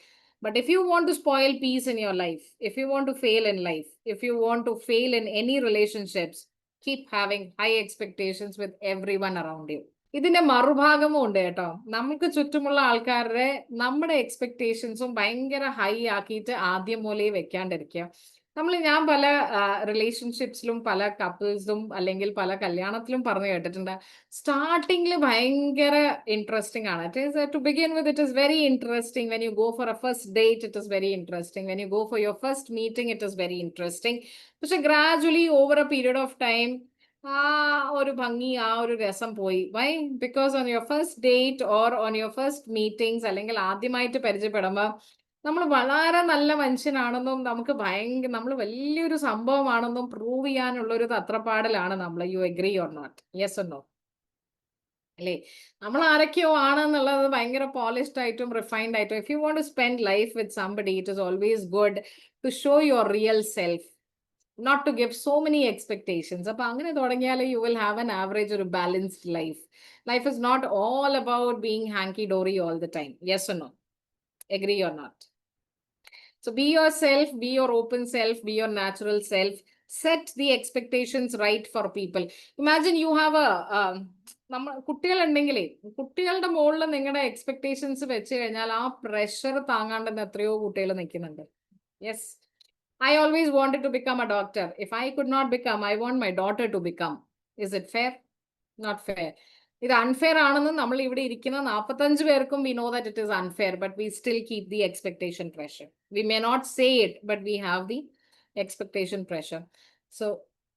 But if you want to spoil peace in your life, if you want to fail in life, if you want to fail in any relationships, keep having high expectations with everyone around you. ഇതിന്റെ മറുഭാഗമും ഉണ്ട് കേട്ടോ. നമുക്ക് ചുറ്റുമുള്ള ആൾക്കാരുടെ നമ്മുടെ എക്സ്പെക്ടേഷൻസും ഭയങ്കര high ആക്കിയിട്ട് ആദ്യം മൂലേ വെക്കാണ്ടിരിക്കുക. ഞാൻ പല റിലേഷൻഷിപ്സിലും പല കപ്പിൾസും അല്ലെങ്കിൽ പല കല്യാണത്തിലും പറഞ്ഞു കേട്ടിട്ടുണ്ട്, സ്റ്റാർട്ടിങ്ങിൽ ഭയങ്കര ഇൻട്രസ്റ്റിംഗ് ആണ്. To begin with it is very interesting. When you go for a first date it is very interesting. When you go for your first meeting it is very interesting. പക്ഷെ gradually over a period of time ആ ഒരു ഭംഗി, ആ ഒരു രസം പോയി. Why? Because on your first date or on your first meetings അല്ലെങ്കിൽ ആദ്യമായിട്ട് പരിചയപ്പെടുമ്പോൾ നമ്മൾ വളരെ നല്ല മനുഷ്യനാണെന്നും നമ്മൾ വലിയൊരു സംഭവമാണെന്നും പ്രൂവ് ചെയ്യാനുള്ള ഒരു തത്രപ്പാടിലാണ് നമ്മൾ. You agree or not? Yes or no? അല്ലേ? നമ്മൾ ആരൊക്കെയോ ആണെന്നുള്ളത് ഭയങ്കര പോളിഷ്ഡ് ആയിട്ടും റിഫൈൻഡ് ആയിട്ടും. If you want to spend life with somebody it is always good to show your real self, not to give so many expectations. Appo angane thodangiyale you will have an average or a balanced life. Life is not all about being hanky dory all the time. Yes or no? Agree or not? So be yourself, be your open self, be your natural self. Set the expectations right for people. Imagine you have കുട്ടികളുണ്ടെങ്കിലേ കുട്ടികളുടെ മുകളിൽ നിങ്ങളുടെ expectations വെച്ച് കഴിഞ്ഞാൽ ആ pressure താങ്ങാണ്ടെന്ന് എത്രയോ കുട്ടികൾ നിൽക്കുന്നുണ്ട്. Yes, I always wanted to become a doctor. If I could not become, I want my daughter to become. Is it fair? Not fair. ഇത് unfair ആണെന്ന് നമ്മൾ ഇവിടെ ഇരിക്കുന്ന 45 പേർക്കും we know that it is unfair, but we still keep the expectation pressure. We may not say it, but we have the expectation pressure. So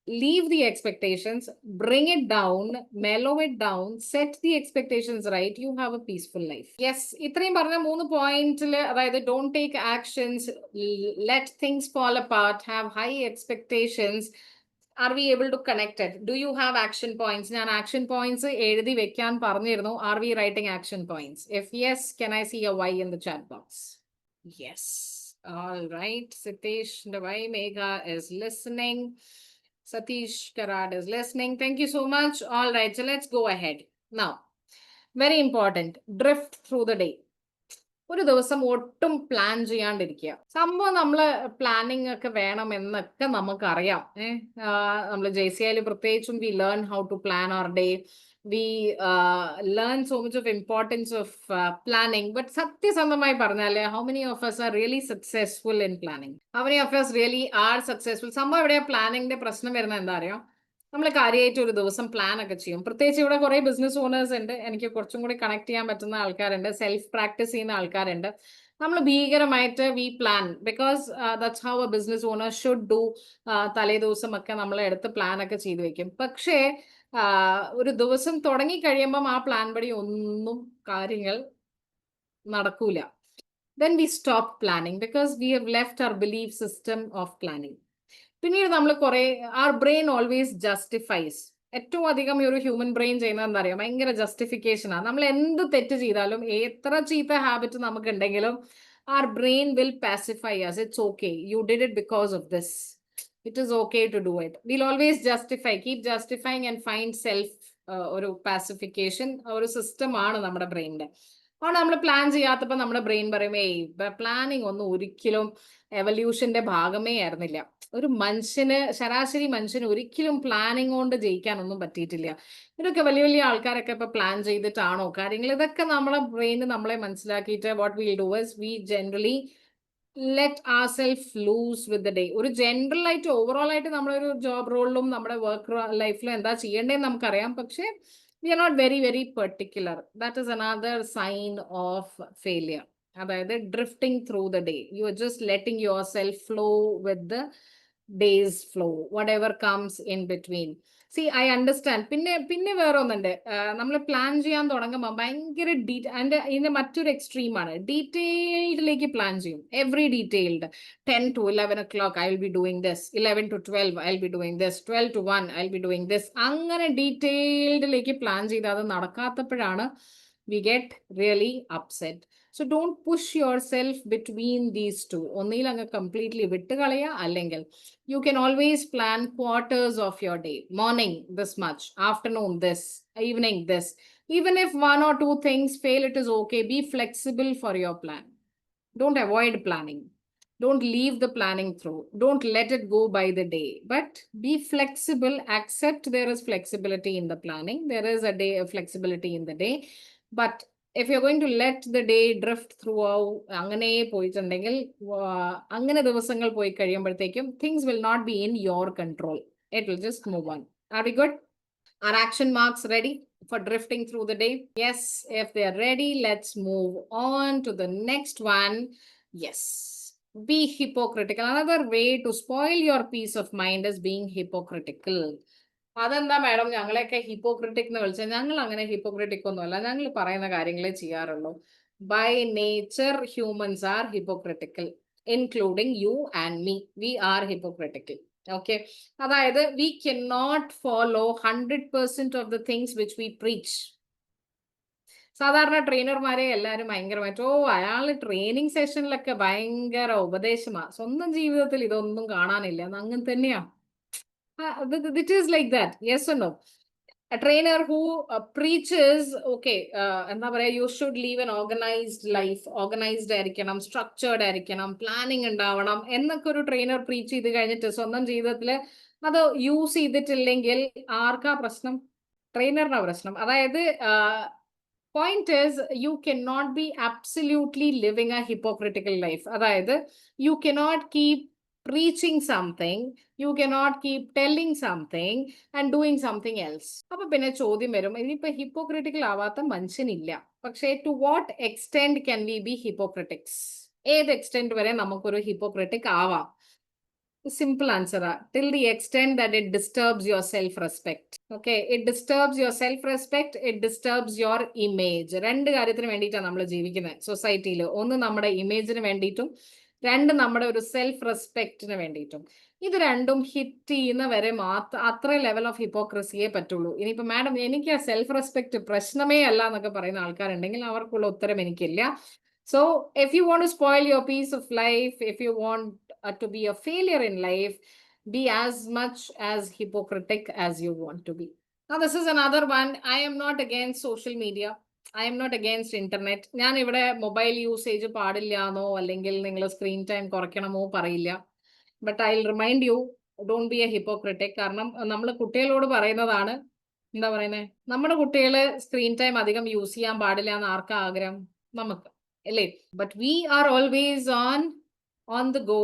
leave the expectations, bring it down, mellow it down, set the expectations right. You have a peaceful life. Yes, ഇത്രയും പറഞ്ഞ 3 പോയിന്റിൽ, അതായത് don't take actions, let things fall apart, have high expectations. Are we able to connect it? Do you have action points? ഞാൻ action points എഴുതി വെക്കാൻ പറഞ്ഞിരുന്നു. Are we writing action points? If yes, can I see a Y in the chat box? Yes. All right. Sitish Davai Megha is listening. Satish Karad is listening. Thank you so much. All right, so let's go ahead. Now, very important, drift through the day. ഒരു ദിവസം ഒട്ടും plan ചെയ്യാണ്ടിരിക്കുക. സംഭവം നമ്മള് planning ഒക്കെ വേണം എന്നൊക്കെ നമുക്കറിയാം. നമ്മൾ JCI പ്രത്യേകിച്ചും we learn how to plan our day. We learn so much of importance of planning. But സത്യസന്ധമായി പറഞ്ഞാല് how many of us are really successful in planning? How many of us really are successful? സംഭവം എവിടെയാ പ്ലാനിങ്ങിന്റെ പ്രശ്നം വരുന്നത് എന്താ അറിയോ? നമ്മൾ കാര്യമായിട്ട് ഒരു ദിവസം പ്ലാൻ ഒക്കെ ചെയ്യും. പ്രത്യേകിച്ച് ഇവിടെ കുറെ ബിസിനസ് ഓണേഴ്സ് ഉണ്ട്, എനിക്ക് കുറച്ചും കൂടി കണക്ട് ചെയ്യാൻ പറ്റുന്ന ആൾക്കാരുണ്ട്, സെൽഫ് പ്രാക്ടീസ് ചെയ്യുന്ന ആൾക്കാരുണ്ട്. നമ്മൾ ഭീകരമായിട്ട് we plan, because that's how a business owner should do. തലേ ദിവസം ഒക്കെ നമ്മൾ എടുത്ത് പ്ലാൻ ഒക്കെ ചെയ്തു വെക്കും. പക്ഷേ ഒരു ദിവസം തുടങ്ങി കഴിയുമ്പം ആ പ്ലാൻ പടി ഒന്നും കാര്യങ്ങൾ നടക്കൂല. Then we stop planning because we have left our belief system of planning. പിന്നീട് നമ്മൾ കുറെ our brain always justifies. ഏറ്റവും അധികം ഒരു ഹ്യൂമൻ ബ്രെയിൻ ചെയ്യുന്നത് എന്താ അറിയാം? ഭയങ്കര ജസ്റ്റിഫിക്കേഷൻ ആണ്. നമ്മൾ എന്ത് തെറ്റ് ചെയ്താലും, എത്ര ചീത്ത ഹാബിറ്റ് നമുക്ക് ഉണ്ടെങ്കിലും our brain will pacify us. It's okay. You did it because of this. It is okay to do it. We'll always justify, keep justifying and find self ഒരു പാസിഫിക്കേഷൻ ഒരു സിസ്റ്റമാണ് നമ്മുടെ ബ്രെയിനിന്റെ. അതുകൊണ്ട് നമ്മൾ പ്ലാൻ ചെയ്യാത്തപ്പോൾ നമ്മുടെ ബ്രെയിൻ പറയും ഏയ് പ്ലാനിങ് ഒന്നും ഒരിക്കലും എവല്യൂഷന്റെ ഭാഗമേ ആയിരുന്നില്ല. ഒരു മനുഷ്യന് ശരാശരി മനുഷ്യന് ഒരിക്കലും പ്ലാനിങ് കൊണ്ട് ജയിക്കാനൊന്നും പറ്റിയിട്ടില്ല. ഇതൊക്കെ വലിയ വലിയ ആൾക്കാരൊക്കെ ഇപ്പൊ പ്ലാൻ ചെയ്തിട്ടാണോ കാര്യങ്ങൾ, ഇതൊക്കെ നമ്മളെ ബ്രെയിന് നമ്മളെ മനസ്സിലാക്കിയിട്ട് what will do is we generally let our self loose with the day. ഒരു ജനറൽ ആയിട്ട് ഓവറോൾ ആയിട്ട് നമ്മളൊരു ജോബ് റോളിലും നമ്മുടെ വർക്ക് ലൈഫിലും എന്താ ചെയ്യേണ്ടതെന്ന് നമുക്കറിയാം, പക്ഷെ we are not very particular. That is another sign of failure. അതായത് drifting through the day. You are just letting yourself flow with the day's flow, whatever comes in between. See, I understand. പിന്നെ വേറെ ഒന്നുണ്ട്, നമ്മൾ plan ചെയ്യാൻ തുടങ്ങുമ്പോൾ ഭയങ്കര ഇതിന്റെ മറ്റൊരു എക്സ്ട്രീമാണ് ഡീറ്റെയിൽഡിലേക്ക് പ്ലാൻ ചെയ്യും. Every detailed 10 to 11 o'clock I will be doing this, 11 to 12 I'll be doing this, 12 to 1 I'll be doing this. അങ്ങനെ ഡീറ്റെയിൽഡിലേക്ക് പ്ലാൻ ചെയ്ത് അത് നടക്കാത്തപ്പോഴാണ് we get really upset. So don't push yourself between these two. ഒന്നിൽ അങ്ങ് completely വിട്ടുകളയുക, അല്ലെങ്കിൽ you can always plan quarters of your day. Morning this much, afternoon this, evening this. Even if one or two things fail, it is okay. Be flexible for your plan. Don't avoid planning. Don't leave the planning through. Don't let it go by the day. But be flexible. Accept there is flexibility in the planning. There is a day of flexibility in the day. But if you're going to let the day drift throughout, അങ്ങനെ പോയിട്ടുണ്ടെങ്കിൽ അങ്ങനെ ദിവസങ്ങൾ പോയി കഴിയുമ്പോഴത്തേക്കും things will not be in your control. It will just move on. Are we good? Are action marks ready for drifting through the day? Yes, if they are ready, let's move on to the next one. Yes, be hypocritical. Another way to spoil your peace of mind is being hypocritical. അതെന്താ madam ഞങ്ങളെയൊക്കെ ഹിപ്പോക്രിറ്റിക് എന്ന് വിളിച്ചാൽ? ഞങ്ങൾ അങ്ങനെ ഹിപ്പോക്രിറ്റിക് ഒന്നുമല്ല, ഞങ്ങൾ പറയുന്ന കാര്യങ്ങളെ ചെയ്യാറുള്ളൂ. By nature humans are hypocritical, including you and me. We are hypocritical. Okay, അതായത് we can not follow 100% of the things which we preach. സാധാരണ ട്രെയിനർമാരെ എല്ലാവരും ഭയങ്കരമായിട്ട് അയാൾ ട്രെയിനിങ് സെഷനിലൊക്കെ ഭയങ്കര ഉപദേശമാണ്, സ്വന്തം ജീവിതത്തിൽ ഇതൊന്നും കാണാനില്ല. അങ്ങനെ തന്നെയാ. It is like that. Yes or no? A trainer who preaches, okay, എന്താ പറയാ, you should live an organized life, organized ആയിരിക്കണം, structured ആയിരിക്കണം, പ്ലാനിങ് ഉണ്ടാവണം എന്നൊക്കെ ഒരു ട്രെയിനർ പ്രീച്ച് ചെയ്ത് കഴിഞ്ഞിട്ട് സ്വന്തം ജീവിതത്തിൽ അത് യൂസ് ചെയ്തിട്ടില്ലെങ്കിൽ ആർക്കാ പ്രശ്നം? ട്രെയിനറിനാ പ്രശ്നം. അതായത് point is, you cannot be absolutely living a hypocritical life. അതായത് you cannot keep preaching something, you cannot keep telling something and doing something else. അപ്പൊ പിന്നെ ചോദ്യം വരും, ഇനിയിപ്പോ ഹിപ്പോക്രിറ്റിക്കൽ ആവാത്ത മനുഷ്യനില്ല, പക്ഷേ to what extent can we be hypocritics? ഏത് extent വരെ നമുക്കൊരു ഹിപ്പോക്രിറ്റിക് ആവാം? Simple answer, till the extent that it disturbs your self-respect. Okay, it disturbs your self-respect, it disturbs your image. രണ്ട് കാര്യത്തിന് വേണ്ടിയിട്ടാണ് നമ്മൾ ജീവിക്കുന്നത് സൊസൈറ്റിയിൽ. ഒന്ന് നമ്മുടെ ഇമേജിന് വേണ്ടിയിട്ടും, രണ്ട് നമ്മുടെ ഒരു സെൽഫ് റെസ്പെക്റ്റിന് വേണ്ടിയിട്ടും. ഇത് രണ്ടും ഹിറ്റ് ചെയ്യുന്ന വരെ മാത്രം അത്ര ലെവൽ ഓഫ് ഹിപ്പോക്രസിയെ പറ്റുള്ളൂ. ഇനിയിപ്പോ മാഡം എനിക്ക് ആ സെൽഫ് റെസ്പെക്ട് പ്രശ്നമേ അല്ല എന്നൊക്കെ പറയുന്ന ആൾക്കാരുണ്ടെങ്കിൽ അവർക്കുള്ള ഉത്തരം എനിക്കില്ല. So if you want to spoil your peace of life, if you want to be a failure in life, be as much as hypocritic as you want to be. Now this is another one. I am not against social media. I am not against internet. ഞാൻ ഇവിടെ mobile usage പാടില്ലാന്നോ അല്ലെങ്കിൽ നിങ്ങൾ screen time കുറയ്ക്കണമോ പറയില്ല. But I will remind you, don't be a hypocritic. കാരണം നമ്മൾ കുട്ടികളോട് പറയുന്നതാണ്, എന്താ പറയുന്നത്, നമ്മുടെ കുട്ടികള് സ്ക്രീൻ ടൈം അധികം യൂസ് ചെയ്യാൻ പാടില്ല എന്ന് ആർക്കാ ആഗ്രഹം? നമുക്ക് അല്ലേ? But we are always on the go.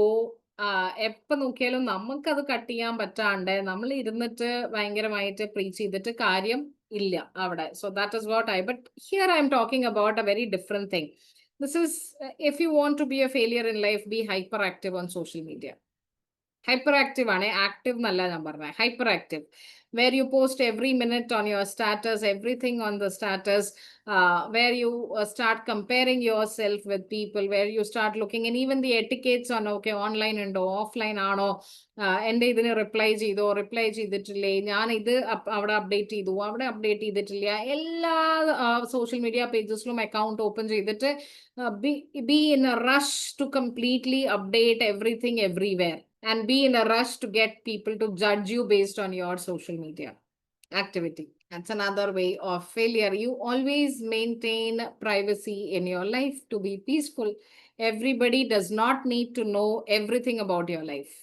എപ്പോൾ നോക്കിയാലും നമുക്കത് കട്ട് ചെയ്യാൻ പറ്റാണ്ട് നമ്മൾ ഇരുന്നിട്ട് ഭയങ്കരമായിട്ട് പ്രീച്ച് ചെയ്തിട്ട് കാര്യം ഇല്ല അവിടെ. So that is what but here I am talking about a very different thing. This is, if you want to be a failure in life, be hyper active on social media. Hyperactive ആണ്, active എന്നല്ല ഞാൻ പറഞ്ഞത്, hyperactive. Where you post every minute on your status, everything on the status, where you start comparing yourself with people, where you start looking, and even the etiquettes on, okay, online undo, offline ആണോ, എൻ്റെ ഇതിന് reply ചെയ്തോ, reply ചെയ്തിട്ടില്ലേ, ഞാൻ ഇത് അവിടെ update ചെയ്തു, അവിടെ അപ്ഡേറ്റ് ചെയ്തിട്ടില്ല, എല്ലാ സോഷ്യൽ മീഡിയ പേജസിലും അക്കൗണ്ട് ഓപ്പൺ ചെയ്തിട്ട് be in a rush to completely update everything everywhere, and be in a rush to get people to judge you based on your social media activity. That's another way of failure. You always maintain privacy in your life to be peaceful. Everybody does not need to know everything about your life.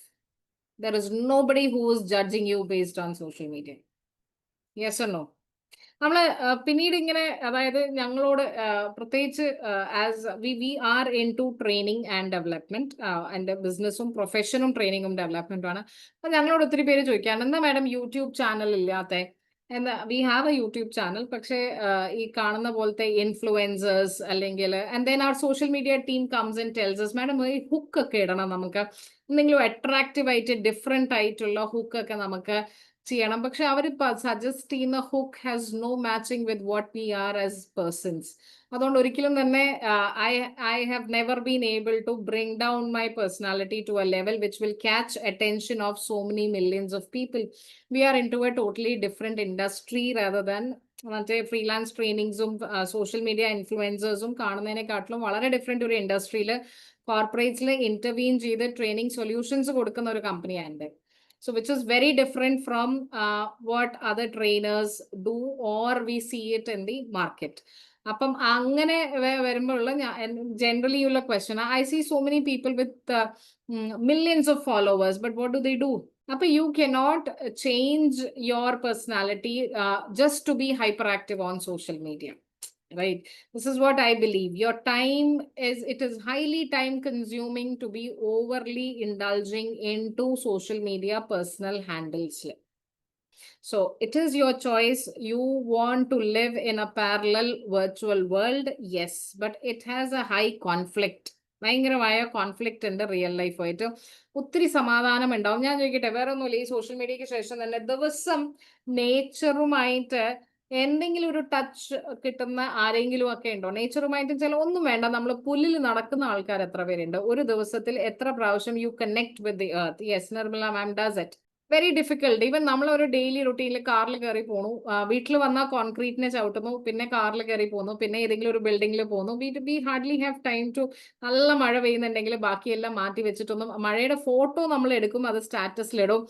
There is nobody who is judging you based on social media. Yes or no? നമ്മള് പിന്നീട് ഇങ്ങനെ, അതായത് ഞങ്ങളോട് പ്രത്യേകിച്ച് as we are into training and development, എൻ്റെ ബിസിനസ്സും പ്രൊഫഷനും ട്രെയിനിങ്ങും ഡെവലപ്മെന്റും ആണ്. അപ്പൊ ഞങ്ങളോട് ഒത്തിരി പേര് ചോദിക്കാണ്, എന്താ മാഡം യൂട്യൂബ് ചാനൽ ഇല്ലാത്ത? എന്താ, we have a YouTube channel, പക്ഷേ ഈ കാണുന്ന പോലത്തെ ഇൻഫ്ലുവൻസേഴ്സ് അല്ലെങ്കിൽ and then our social media team comes and tells us, madam ഈ ഹുക്ക് ഒക്കെ ഇടണം, നമുക്ക് എന്തെങ്കിലും അട്രാക്റ്റീവ് ആയിട്ട് ഡിഫറെന്റ് ആയിട്ടുള്ള ഹുക്ക് ഒക്കെ നമുക്ക് ചെയ്യണം. പക്ഷെ അവർ സജസ്റ്റ് ചെയ്യുന്ന hook has no matching with what we are as persons. അതുകൊണ്ട് ഒരിക്കലും തന്നെ I have never been able to bring down my personality to a level which will catch attention of so many millions of people. We are into a totally different industry rather than മറ്റേ freelance ട്രെയിനിങ്സും social media ഇൻഫ്ലുവൻസേഴ്സും കാണുന്നതിനെക്കാട്ടിലും വളരെ different ഒരു ഇൻഡസ്ട്രിയിൽ കോർപ്പറേറ്റ്സിൽ intervene ചെയ്ത് training solutions കൊടുക്കുന്ന ഒരു കമ്പനിയാണ്. So which is very different from what other trainers do or we see it in the market. അപ്പം അങ്ങനെ വരുമ്പോഴുള്ള ജനറലി ഉള്ള question, I see so many people with millions of followers, but what do they do? അപ്പൊ you cannot change your personality just to be hyper active on social media. Right. This is what I believe. Your time it is highly time consuming to be overly indulging into social media personal handles. So it is your choice. You want to live in a parallel virtual world. Yes, but it has a high conflict. ഭയങ്കരമായ conflict ഉണ്ട് real ലൈഫായിട്ട്. ഒത്തിരി സമാധാനം ഉണ്ടാവും. ഞാൻ ചോദിക്കട്ടെ, വേറെ ഒന്നുമില്ല, ഈ സോഷ്യൽ മീഡിയയ്ക്ക് ശേഷം തന്നെ ദിവസം നേച്ചറുമായിട്ട് എന്തെങ്കിലും ഒരു ടച്ച് കിട്ടുന്ന ആരെങ്കിലും ഒക്കെ ഉണ്ടോ? നേച്ചറുമായിട്ട് ചില ഒന്നും വേണ്ട, നമ്മൾ പുല്ലിൽ നടക്കുന്ന ആൾക്കാർ എത്ര പേരുണ്ട്? ഒരു ദിവസത്തിൽ എത്ര പ്രാവശ്യം U connect with the earth? Yes, Nirmala ma'am does it. Very difficult. Even നമ്മളൊരു ഡെയിലി റുട്ടീനിൽ കാറിൽ കയറി പോണു, വീട്ടിൽ വന്നാൽ കോൺക്രീറ്റിനെ ചവിട്ടുന്നു, പിന്നെ കാറിൽ കയറി പോകുന്നു, പിന്നെ ഏതെങ്കിലും ഒരു ബിൽഡിങ്ങിൽ പോകുന്നു. We hardly have time to, നല്ല മഴ പെയ്യുന്നുണ്ടെങ്കിൽ ബാക്കിയെല്ലാം മാറ്റി വെച്ചിട്ടൊന്നും മഴയുടെ ഫോട്ടോ നമ്മൾ എടുക്കും, അത് സ്റ്റാറ്റസിലിടും,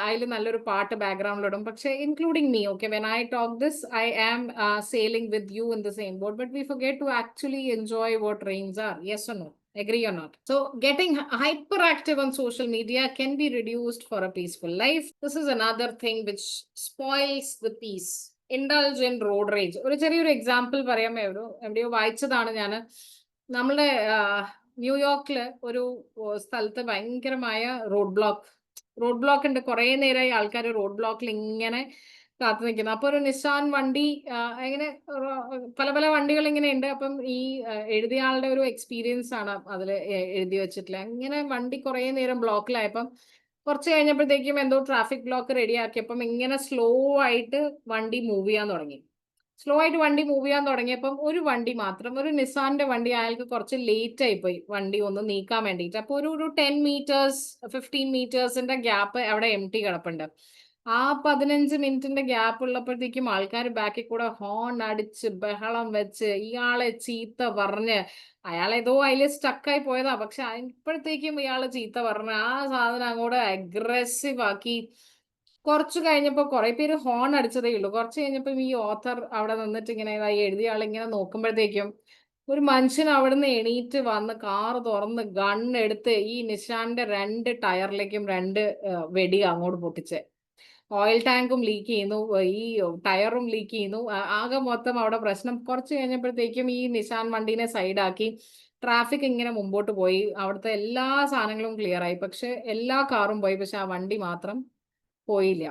അതിൽ നല്ലൊരു പാട്ട് ബാക്ക്ഗ്രൗണ്ടിലിടും. പക്ഷേ including me, okay, when I talk this I am sailing with you in the same boat, but we forget to actually enjoy what rains are. Yes or no? Agree or not? So getting hyperactive on social media can be reduced for a peaceful life. This is another thing which spoils the peace. Indulge in road rage. ഒരു ചെറിയൊരു example പറയാൻ എവിടെയോ വായിച്ചതാണ് ഞാൻ. നമ്മുടെ ന്യൂയോർക്കില് ഒരു സ്ഥലത്ത് ഭയങ്കരമായ road block ഉണ്ട്. കുറെ നേരമായി ആൾക്കാർ റോഡ് ബ്ലോക്കിൽ ഇങ്ങനെ കാത്തു നിൽക്കുന്നു. അപ്പൊ ഒരു നിസാൻ വണ്ടി, ഇങ്ങനെ പല പല വണ്ടികൾ ഇങ്ങനെ ഉണ്ട്. അപ്പം ഈ എഴുതിയ ആളുടെ ഒരു എക്സ്പീരിയൻസ് ആണ് അതിൽ എഴുതി വെച്ചിട്ടുള്ളത്. ഇങ്ങനെ വണ്ടി കുറെ നേരം ബ്ലോക്കിലായപ്പം കുറച്ച് കഴിഞ്ഞപ്പോഴത്തേക്കും എന്തോ ട്രാഫിക് ബ്ലോക്ക് റെഡിയാക്കിയപ്പം ഇങ്ങനെ സ്ലോ ആയിട്ട് വണ്ടി മൂവ് ചെയ്യാൻ തുടങ്ങിയപ്പം ഒരു വണ്ടി മാത്രം, ഒരു നിസാന്റെ വണ്ടി, അയാൾക്ക് കുറച്ച് ലേറ്റ് ആയിപ്പോയി വണ്ടി ഒന്ന് നീക്കാൻ വേണ്ടിയിട്ട്. അപ്പൊ ഒരു 10 meters 15 meters ഗ്യാപ്പ് അവിടെ എംടി കിടപ്പുണ്ട്. ആ 15 മിനിറ്റിന്റെ ഗ്യാപ്പ് ഉള്ളപ്പോഴത്തേക്കും ആൾക്കാർ ബാക്കിൽ കൂടെ ഹോൺ അടിച്ച് ബഹളം വെച്ച് ഇയാളെ ചീത്ത പറഞ്ഞ്, അയാളേതോ അതിൽ സ്റ്റക്കായി പോയതാ, പക്ഷെ ഇപ്പോഴത്തേക്കും ഇയാള് ചീത്ത പറഞ്ഞ് ആ സാധനം അങ്ങോട്ട് അഗ്രസീവ് ആക്കി. കുറച്ച് കഴിഞ്ഞപ്പോൾ കുറെ പേര് ഹോൺ അടിച്ചതേ ഉള്ളൂ. കുറച്ച് കഴിഞ്ഞപ്പം ഈ ഓഥർ അവിടെ നിന്നിട്ട് ഇങ്ങനെ എഴുതിയ ആളിങ്ങനെ നോക്കുമ്പോഴത്തേക്കും ഒരു മനുഷ്യൻ അവിടുന്ന് എണീറ്റ് വന്ന് കാറ് തുറന്ന് ഗണ്ണെടുത്ത് ഈ നിഷാന്റെ 2 ടയറിലേക്കും 2 വെടി അങ്ങോട്ട് പൊട്ടിച്ച്. ഓയിൽ ടാങ്കും ലീക്ക് ചെയ്യുന്നു, ഈ ടയറും ലീക്ക് ചെയ്യുന്നു, ആകെ മൊത്തം അവിടെ പ്രശ്നം. കുറച്ച് കഴിഞ്ഞപ്പോഴത്തേക്കും ഈ നിസാൻ വണ്ടീനെ സൈഡാക്കി ട്രാഫിക് ഇങ്ങനെ മുമ്പോട്ട് പോയി. അവിടുത്തെ എല്ലാ സാധനങ്ങളും ക്ലിയർ ആയി, പക്ഷെ എല്ലാ കാറും പോയി, പക്ഷെ ആ വണ്ടി മാത്രം പോയില്ല.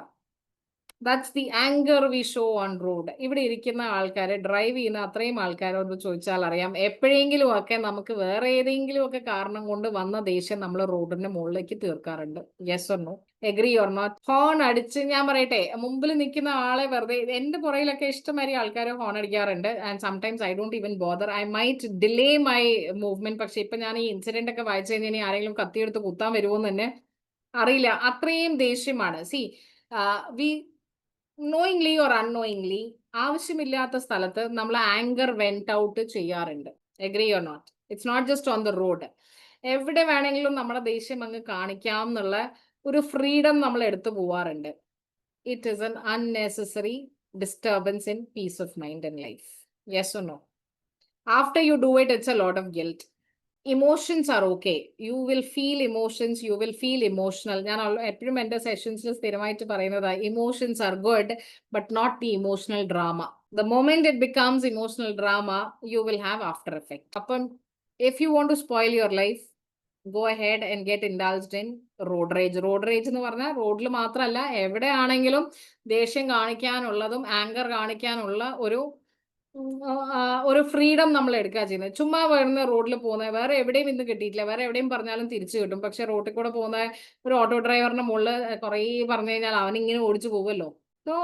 That's the anchor we show on road. ഇവിടെ ഇരിക്കുന്ന ആൾക്കാരെ, ഡ്രൈവ് ചെയ്യുന്ന അത്രയും ആൾക്കാരോട് ചോദിച്ചാൽ അറിയാം, എപ്പോഴെങ്കിലും ഒക്കെ നമുക്ക് വേറെ ഏതെങ്കിലും ഒക്കെ കാരണം കൊണ്ട് വന്ന ദേഷ്യം നമ്മൾ റോഡിന്റെ മുകളിലേക്ക് തീർക്കാറുണ്ട്. Yes or no? Agree or not? Horn അടിച്ച്, ഞാൻ പറയട്ടെ, മുമ്പിൽ നിൽക്കുന്ന ആളെ വെറുതെ, എന്റെ പുറകിലൊക്കെ ഇഷ്ടംമാതിരി ആൾക്കാർ ഹോൺ അടിക്കാറുണ്ട്. And sometimes I don't even bother, I might delay my movement. പക്ഷെ ഇപ്പൊ ഞാൻ ഈ ഇൻസിഡന്റ് ഒക്കെ വായിച്ചു കഴിഞ്ഞാൽ ഇനി ആരെങ്കിലും കത്തിയെടുത്ത് കുത്താൻ വരുമോ എന്ന് തന്നെ അറിയില്ല, അത്രയും ദേഷ്യമാണ്. See, we knowingly or unknowingly ആവശ്യമില്ലാത്ത സ്ഥലത്ത് നമ്മൾ ആങ്കർ വെന്റ് ഔട്ട് ചെയ്യാറുണ്ട്. Agree or not? It's not just on the road. എവിടെ വേണമെങ്കിലും നമ്മുടെ ദേഷ്യം അങ്ങ് കാണിക്കാം എന്നുള്ള ഒരു ഫ്രീഡം നമ്മൾ എടുത്തു പോവാറുണ്ട്. It is N unnecessary disturbance in peace of mind in life. Yes or no? After you do it, it's a lot of guilt. Emotions are okay. You will feel emotions. You will feel emotional. ഞാൻ എപ്പോഴും എൻ്റെ സെഷൻസിൽ സ്ഥിരമായിട്ട് പറയുന്നത് emotions are good, but not the emotional drama. The moment it becomes emotional drama, you will have after effect. അപ്പം if you want to spoil your life, go ahead and get indulged in road rage. Road rage എന്ന് പറഞ്ഞാൽ റോഡിൽ മാത്രമല്ല എവിടെയാണെങ്കിലും ദേഷ്യം കാണിക്കാനുള്ളതും anchor കാണിക്കാനുള്ള ഒരു freedom നമ്മൾ എടുക്കുക ചെയ്യുന്നത്. ചുമ്മാ വരുന്ന റോഡിൽ പോകുന്നത് വേറെ എവിടെയും ഇന്ന് കിട്ടിയിട്ടില്ല. വേറെ എവിടെയും പറഞ്ഞാലും തിരിച്ചു കിട്ടും. പക്ഷെ റോഡിൽ കൂടെ പോകുന്ന ഒരു ഓട്ടോ ഡ്രൈവറിന്റെ മുകളിൽ കുറേ പറഞ്ഞു കഴിഞ്ഞാൽ അവൻ ഇങ്ങനെ ഓടിച്ചു പോകുമല്ലോ. സോ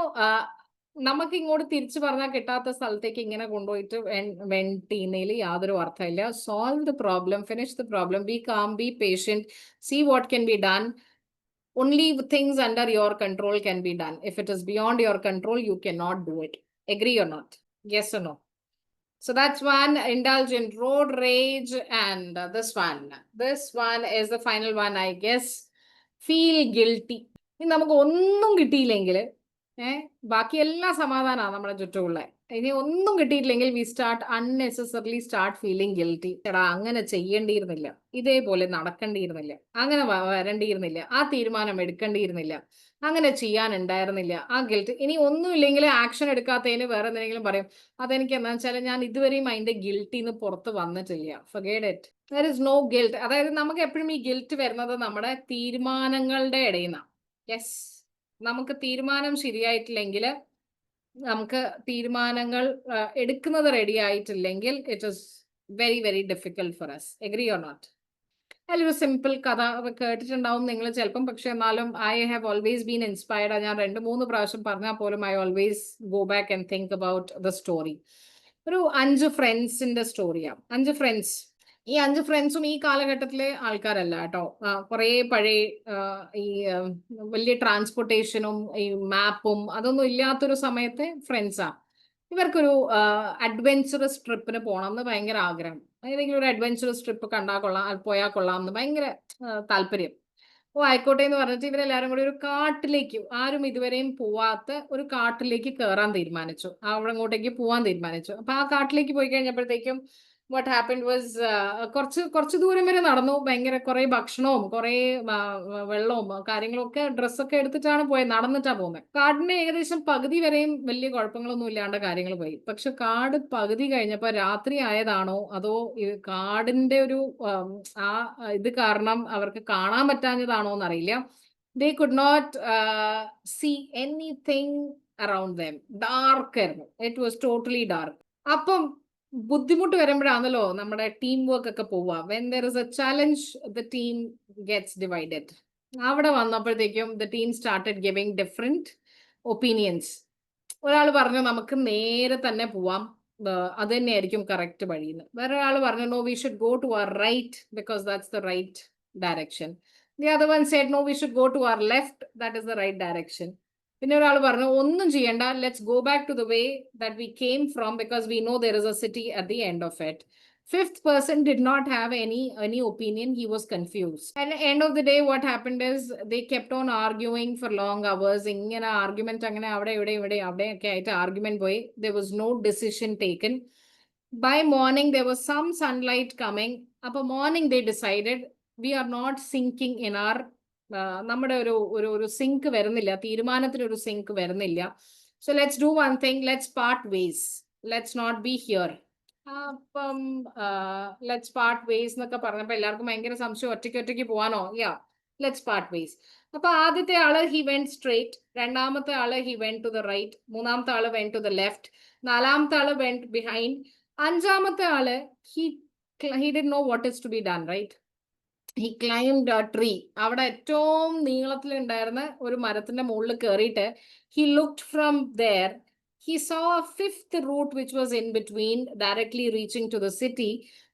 നമുക്ക് ഇങ്ങോട്ട് തിരിച്ചു പറഞ്ഞാൽ കിട്ടാത്ത സ്ഥലത്തേക്ക് ഇങ്ങനെ കൊണ്ടുപോയിട്ട് വെന്റുന്നതിൽ യാതൊരു അർത്ഥമില്ല. Solve the problem, finish the problem, be calm, be patient, see what can be done. Only things under your control can be done. If it is beyond your control, you cannot do it. Agree or not? Yes or no? So that's one, indulge in road rage. And this one is the final one, I guess. Feel guilty. ഇനി നമുക്ക് ഒന്നും കിട്ടിയില്ലെങ്കിൽ ബാക്കി എല്ലാ സമാധാനമാണ് നമ്മുടെ ചുറ്റുമുള്ള. ഇനി ഒന്നും കിട്ടിയിട്ടില്ലെങ്കിൽ we start unnecessarily start feeling guilty. എടാ അങ്ങനെ ചെയ്യേണ്ടിയിരുന്നില്ല, ഇതേപോലെ നടക്കേണ്ടിയിരുന്നില്ല, അങ്ങനെ വരേണ്ടിയിരുന്നില്ല, ആ തീരുമാനം എടുക്കേണ്ടിയിരുന്നില്ല, അങ്ങനെ ചെയ്യാനുണ്ടായിരുന്നില്ല, ആ ഗിൽറ്റ്. ഇനി ഒന്നുമില്ലെങ്കിൽ ആക്ഷൻ എടുക്കാത്തതിന് വേറെ എന്തെങ്കിലും പറയും. അതെനിക്ക് എന്താണെന്ന് വെച്ചാൽ ഞാൻ ഇതുവരെയും അതിന്റെ ഗിൽറ്റിന്ന് പുറത്ത് വന്നിട്ടില്ല. Forget it. There is no guilt. അതായത് നമുക്ക് എപ്പോഴും ഈ ഗിൽറ്റ് വരുന്നത് നമ്മുടെ തീരുമാനങ്ങളുടെ ഇടയിൽ നിന്നാണ്. യെസ്, നമുക്ക് തീരുമാനം ശരിയായിട്ടില്ലെങ്കിൽ, നമുക്ക് തീരുമാനങ്ങൾ എടുക്കുന്നത് റെഡി ആയിട്ടില്ലെങ്കിൽ it is very very difficult for us. Agree or not? അതിലൊരു സിമ്പിൾ കഥ കേട്ടിട്ടുണ്ടാവും നിങ്ങൾ ചിലപ്പം. പക്ഷെ എന്നാലും I have always been inspired. ഞാൻ 2-3 പ്രാവശ്യം പറഞ്ഞാൽ പോലും I always go back and think about the story. ഒരു 5 ഫ്രണ്ട്സിന്റെ സ്റ്റോറിയാണ്. 5 ഫ്രണ്ട്സ്. ഈ 5 ഫ്രണ്ട്സും ഈ കാലഘട്ടത്തിലെ ആൾക്കാരല്ല കേട്ടോ. കുറേ പഴയ ഈ വലിയ ട്രാൻസ്പോർട്ടേഷനും ഈ മാപ്പും അതൊന്നും ഇല്ലാത്തൊരു സമയത്തെ ഫ്രണ്ട്സാ. ഇവർക്കൊരു അഡ്വെഞ്ചറസ് ട്രിപ്പിന് പോകണം എന്ന് ഭയങ്കര ആഗ്രഹം. ഏതെങ്കിലും ഒരു അഡ്വെഞ്ചറസ് ട്രിപ്പ് കണ്ടാൽ കൊള്ളാം, പോയാൽ കൊള്ളാം എന്ന് ഭയങ്കര താല്പര്യം. ആയിക്കോട്ടെ എന്ന് പറഞ്ഞിട്ട് ഇവരെല്ലാരും കൂടി ഒരു കാട്ടിലേക്ക്, ആരും ഇതുവരെയും പോവാത്ത ഒരു കാട്ടിലേക്ക് കയറാൻ തീരുമാനിച്ചു. അവിടെ അങ്ങോട്ടേക്ക് പോവാൻ തീരുമാനിച്ചു. അപ്പൊ ആ കാട്ടിലേക്ക് പോയി കഴിഞ്ഞപ്പോഴത്തേക്കും what happened was കുറച്ച് ദൂരം വരെ നടന്നു. ഭയങ്കര കുറെ ഭക്ഷണവും കുറെ വെള്ളവും കാര്യങ്ങളും ഒക്കെ ഡ്രസ്സൊക്കെ എടുത്തിട്ടാണ് പോയത്. നടന്നിട്ടാ പോകുന്നത്. കാടിന്റെ ഏകദേശം പകുതി വരെയും വലിയ കുഴപ്പങ്ങളൊന്നും ഇല്ലാണ്ട് കാര്യങ്ങൾ പോയി. പക്ഷെ കാട് പകുതി കഴിഞ്ഞപ്പോ രാത്രി ആയതാണോ അതോ കാടിന്റെ ഒരു ആ ഇത് കാരണം അവർക്ക് കാണാൻ പറ്റാഞ്ഞതാണോ എന്നറിയില്ല. they could not see anything around them. Dark ആയിരുന്നു. it was totally dark. അപ്പം ബുദ്ധിമുട്ട് വരുമ്പോഴാണല്ലോ നമ്മുടെ ടീം വർക്ക് ഒക്കെ പോവുക. When there is A challenge the team gets divided. അവിടെ വന്നപ്പോഴത്തേക്കും the team started giving different opinions. ഒരാൾ പറഞ്ഞു നമുക്ക് നേരെ തന്നെ പോവാം, അത് തന്നെയായിരിക്കും കറക്റ്റ് വഴിയെന്ന്. വേറൊരാൾ പറഞ്ഞു no, we should go to our right because that's the right direction. The other one said no, we should go to our left, that is the right direction. പിന്നെ ഒരാൾ പറഞ്ഞു ഒന്നും ചെയ്യണ്ട, let's go back to the way that we came from because we know there is a city at the end of it. Fifth person did not have any opinion. He was confused. At the end of the day, what happened is they kept on arguing for long hours. ഇങ്ങനെ argument അങ്ങനെ അവിടെ ഒക്കെ ആയിട്ട് argument പോയി. There was no decision taken. By morning, there was some sunlight coming. അപ്പോൾ morning they decided we are not sinking in our നമ്മുടെ ഒരു sync വരുന്നില്ല, തീരുമാനത്തിന് ഒരു സിങ്ക് വരുന്നില്ല. So let's do one thing, let's part ways, let's not be here. അപ്പം let's part ways എന്നൊക്കെ പറഞ്ഞപ്പോൾ എല്ലാവർക്കും ഭയങ്കര സംശയം, ഒറ്റയ്ക്ക് പോവാനോ? Yeah, let's part ways. അപ്പൊ ആദ്യത്തെ ആള് ഹി വെന്റ് സ്ട്രേറ്റ്, രണ്ടാമത്തെ ആള് he went to the right, മൂന്നാമത്തെ ആള് വെന്റ് ടു ദ ലെഫ്റ്റ്, നാലാമത്തെ ആള് വെന്റ് ബിഹൈൻഡ്, അഞ്ചാമത്തെ ആള് he didn't know what is to be done, right? He climbed a tree. അവിടെ ഏറ്റവും നീളത്തിൽ ഉണ്ടായിരുന്ന ഒരു മരത്തിന്റെ മുകളിൽ കയറിയിട്ട് he looked from there. He saw a fifth route which was in between, directly reaching to the city.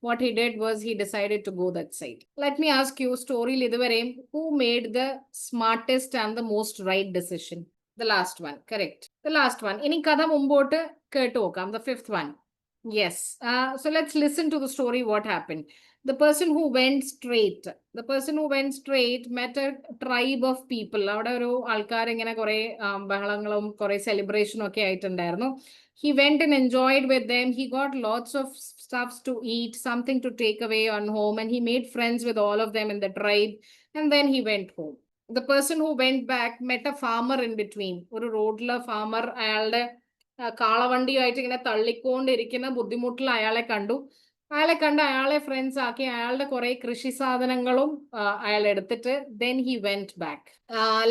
What he did was he decided to go that side. Let me ask you, story ഇതുവരെയും who made the smartest and the most right decision? The last one, correct. The last one. ഇനി കഥ മുമ്പോട്ട് കേട്ടു നോക്കാം. The fifth one. Yes. So let's listen to the story what happened. The person who went straight met a tribe of people. അവിടെ ഒരു ആൾക്കാർ ഇങ്ങനെ കുറെ ബഹളങ്ങളും കുറെ സെലിബ്രേഷനും ഒക്കെ ആയിട്ടുണ്ടായിരുന്നു. He went and enjoyed with them. He got lots of stuffs to eat, something to take away on home, and he made friends with all of them in the tribe. And then he went home. The person who went back met a farmer in between. ഒരു റോഡിലെ farmer അയാളുടെ കാളവണ്ടിയായിട്ട് ഇങ്ങനെ തള്ളിക്കൊണ്ടിരിക്കുന്ന ബുദ്ധിമുട്ടിൽ അയാളെ കണ്ടു. അയാളെ friends ആക്കി അയാളുടെ കുറെ കൃഷി സാധനങ്ങളും അയാൾ എടുത്തിട്ട് then he went back.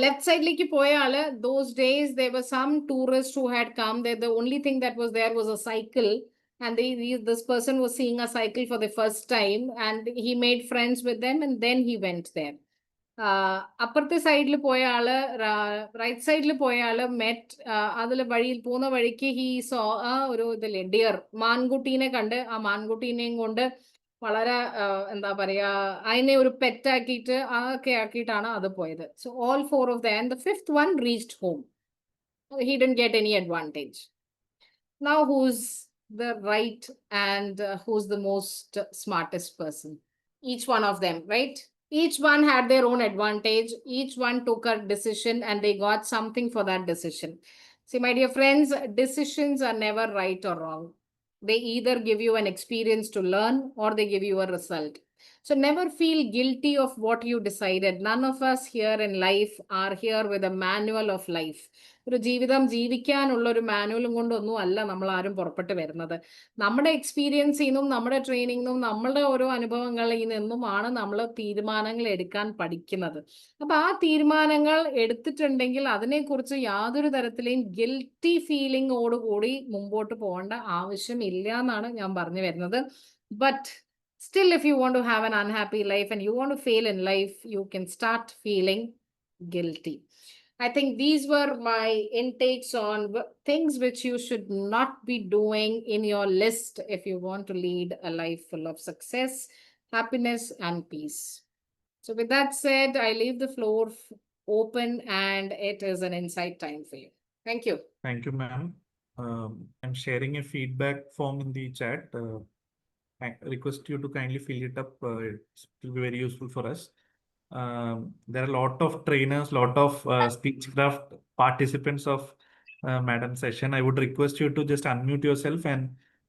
Left സൈഡിലേക്ക് പോയ ആള്, those days there were some tourists who had come. The only thing that was there was a cycle, and this person was seeing a cycle for the first time, and he made friends with them, and then he went there. അപ്പുറത്തെ സൈഡിൽ പോയ ആള്, right സൈഡിൽ പോയ ആള് met, അതിൽ വഴിയിൽ പോകുന്ന വഴിക്ക് ഹി സോ ഒരു ഇതില്ലേ ഡിയർ, മാൻകുട്ടീനെ കണ്ട് ആ മാൻകുട്ടീനെയും കൊണ്ട് വളരെ എന്താ പറയാ അതിനെ ഒരു പെറ്റാക്കിയിട്ട് അതൊക്കെ ആക്കിയിട്ടാണ് അത് പോയത്. So all for of them, the fifth one reached home. He didn't get any advantage. Now who's the right and who's the most smartest person? Each one of them, right? Each one had their own advantage. Each one took a decision and they got something for that decision. See, my dear friends, decisions are never right or wrong. They either give you an experience to learn or they give you a result. So never feel guilty of what you decided. None of us here in life are here with a manual of life. ഒരു ജീവിതം ജീവിക്കാനുള്ള ഒരു മാനുവലും കൊണ്ടൊന്നും അല്ല നമ്മൾ ആരും പുറപ്പെട്ട് വരുന്നത്. നമ്മുടെ എക്സ്പീരിയൻസിൽ നിന്നും നമ്മുടെ ട്രെയിനിങ്ങിൽ നിന്നും നമ്മളുടെ ഓരോ അനുഭവങ്ങളിൽ നിന്നുമാണ് നമ്മൾ തീരുമാനങ്ങൾ എടുക്കാൻ പഠിക്കുന്നത്. അപ്പൊ ആ തീരുമാനങ്ങൾ എടുത്തിട്ടുണ്ടെങ്കിൽ അതിനെക്കുറിച്ച് യാതൊരു തരത്തിലെയും ഗിൽറ്റി ഫീലിംഗോടുകൂടി മുമ്പോട്ട് പോകേണ്ട ആവശ്യമില്ല എന്നാണ് ഞാൻ പറഞ്ഞു വരുന്നത്. But still, if you want to have an unhappy life and you want to fail in life, you can start feeling guilty. I think these were my intakes on things which you should not be doing in your list if you want to lead a life full of success, happiness, and peace. So with that said, I leave the floor open and it is an insight time for you. Thank you. Thank you, ma'am. I'm sharing a feedback form in the chat. I request you to kindly fill it up. It will be very useful for us. There are a lot of trainers, lot of speechcraft participants of Madam's session. I would request you to just unmute yourself and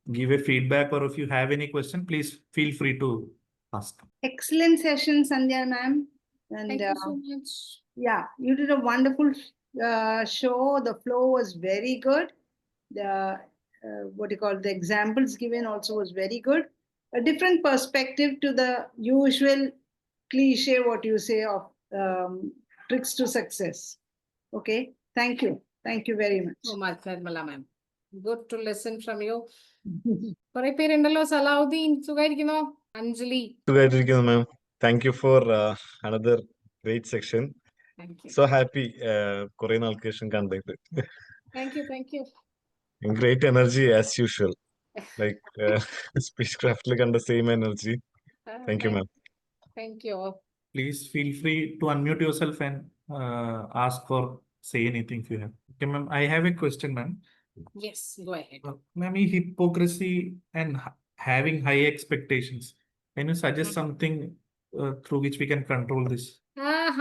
give a feedback, or if you have any question, please feel free to ask. Excellent session, Sandhya ma'am. And Thank you so much. yeah, you did a wonderful show. The flow was very good. The what do you call, the examples given also was very good. A different perspective to the usual cliche, what you say, of tricks to success. Okay, thank you. Thank you very much. So much, Nirmala ma'am. Good to listen from you. കുറെ പേരുണ്ടല്ലോ. സലാഹുദ്ദീൻ സുഖായിരിക്കുന്നോ? അഞ്ജലി സുഖായിട്ടിരിക്കുന്നു ma'am. Thank you for another great section. So happy കുറെ നാൾക്ക് ശേഷം കണ്ടിട്ട്. Thank you. Great energy as usual. Like speech ക്രാഫ്റ്റിൽ കണ്ട same energy. Thank you ma'am. Thank you. Please feel free to unmute yourself and ask or say anything if you have. Okay, ma'am. I have a question, ma'am. Yes, go ahead. Ma'am, hypocrisy and having high expectations. Can you suggest something through which we can control this?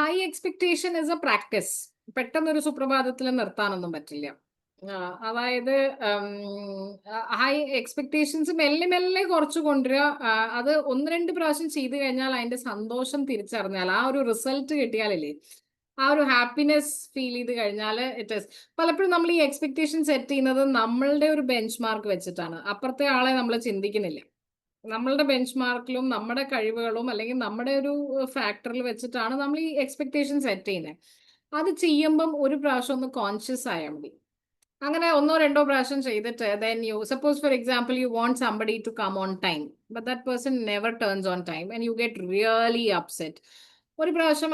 High expectation is a practice. പെട്ടെന്നൊരു സുപ്രഭാതത്തിൽ നിർത്താനൊന്നും പറ്റില്ല. അതായത് high expectations മെല്ലെ മെല്ലെ കുറച്ച് കൊണ്ടുവരിക. അത് 1-2 പ്രാവശ്യം ചെയ്തു കഴിഞ്ഞാൽ അതിന്റെ സന്തോഷം തിരിച്ചറിഞ്ഞാൽ, ആ ഒരു റിസൾട്ട് കിട്ടിയാലല്ലേ, ആ ഒരു ഹാപ്പിനെസ് ഫീൽ ചെയ്ത് കഴിഞ്ഞാൽ ഇറ്റ് ഈസ്. പലപ്പോഴും നമ്മൾ ഈ എക്സ്പെക്ടേഷൻ സെറ്റ് ചെയ്യുന്നത് നമ്മളുടെ ഒരു ബെഞ്ച് മാർക്ക് വെച്ചിട്ടാണ്. അപ്പുറത്തെ ആളെ നമ്മൾ ചിന്തിക്കുന്നില്ല. നമ്മളുടെ ബെഞ്ച് മാർക്കിലും നമ്മുടെ കഴിവുകളും അല്ലെങ്കിൽ നമ്മുടെ ഒരു ഫാക്ടറിൽ വെച്ചിട്ടാണ് നമ്മൾ ഈ എക്സ്പെക്ടേഷൻ സെറ്റ് ചെയ്യുന്നത്. അത് ചെയ്യുമ്പം ഒരു പ്രാവശ്യം ഒന്ന് കോൺഷ്യസ് ആയാൽ മതി. അങ്ങനെ 1-2 പ്രാവശ്യം ചെയ്തിട്ട് then you suppose for example you want somebody to come on time but that person never turns on time and you get really upset. ഒരു പ്രാവശ്യം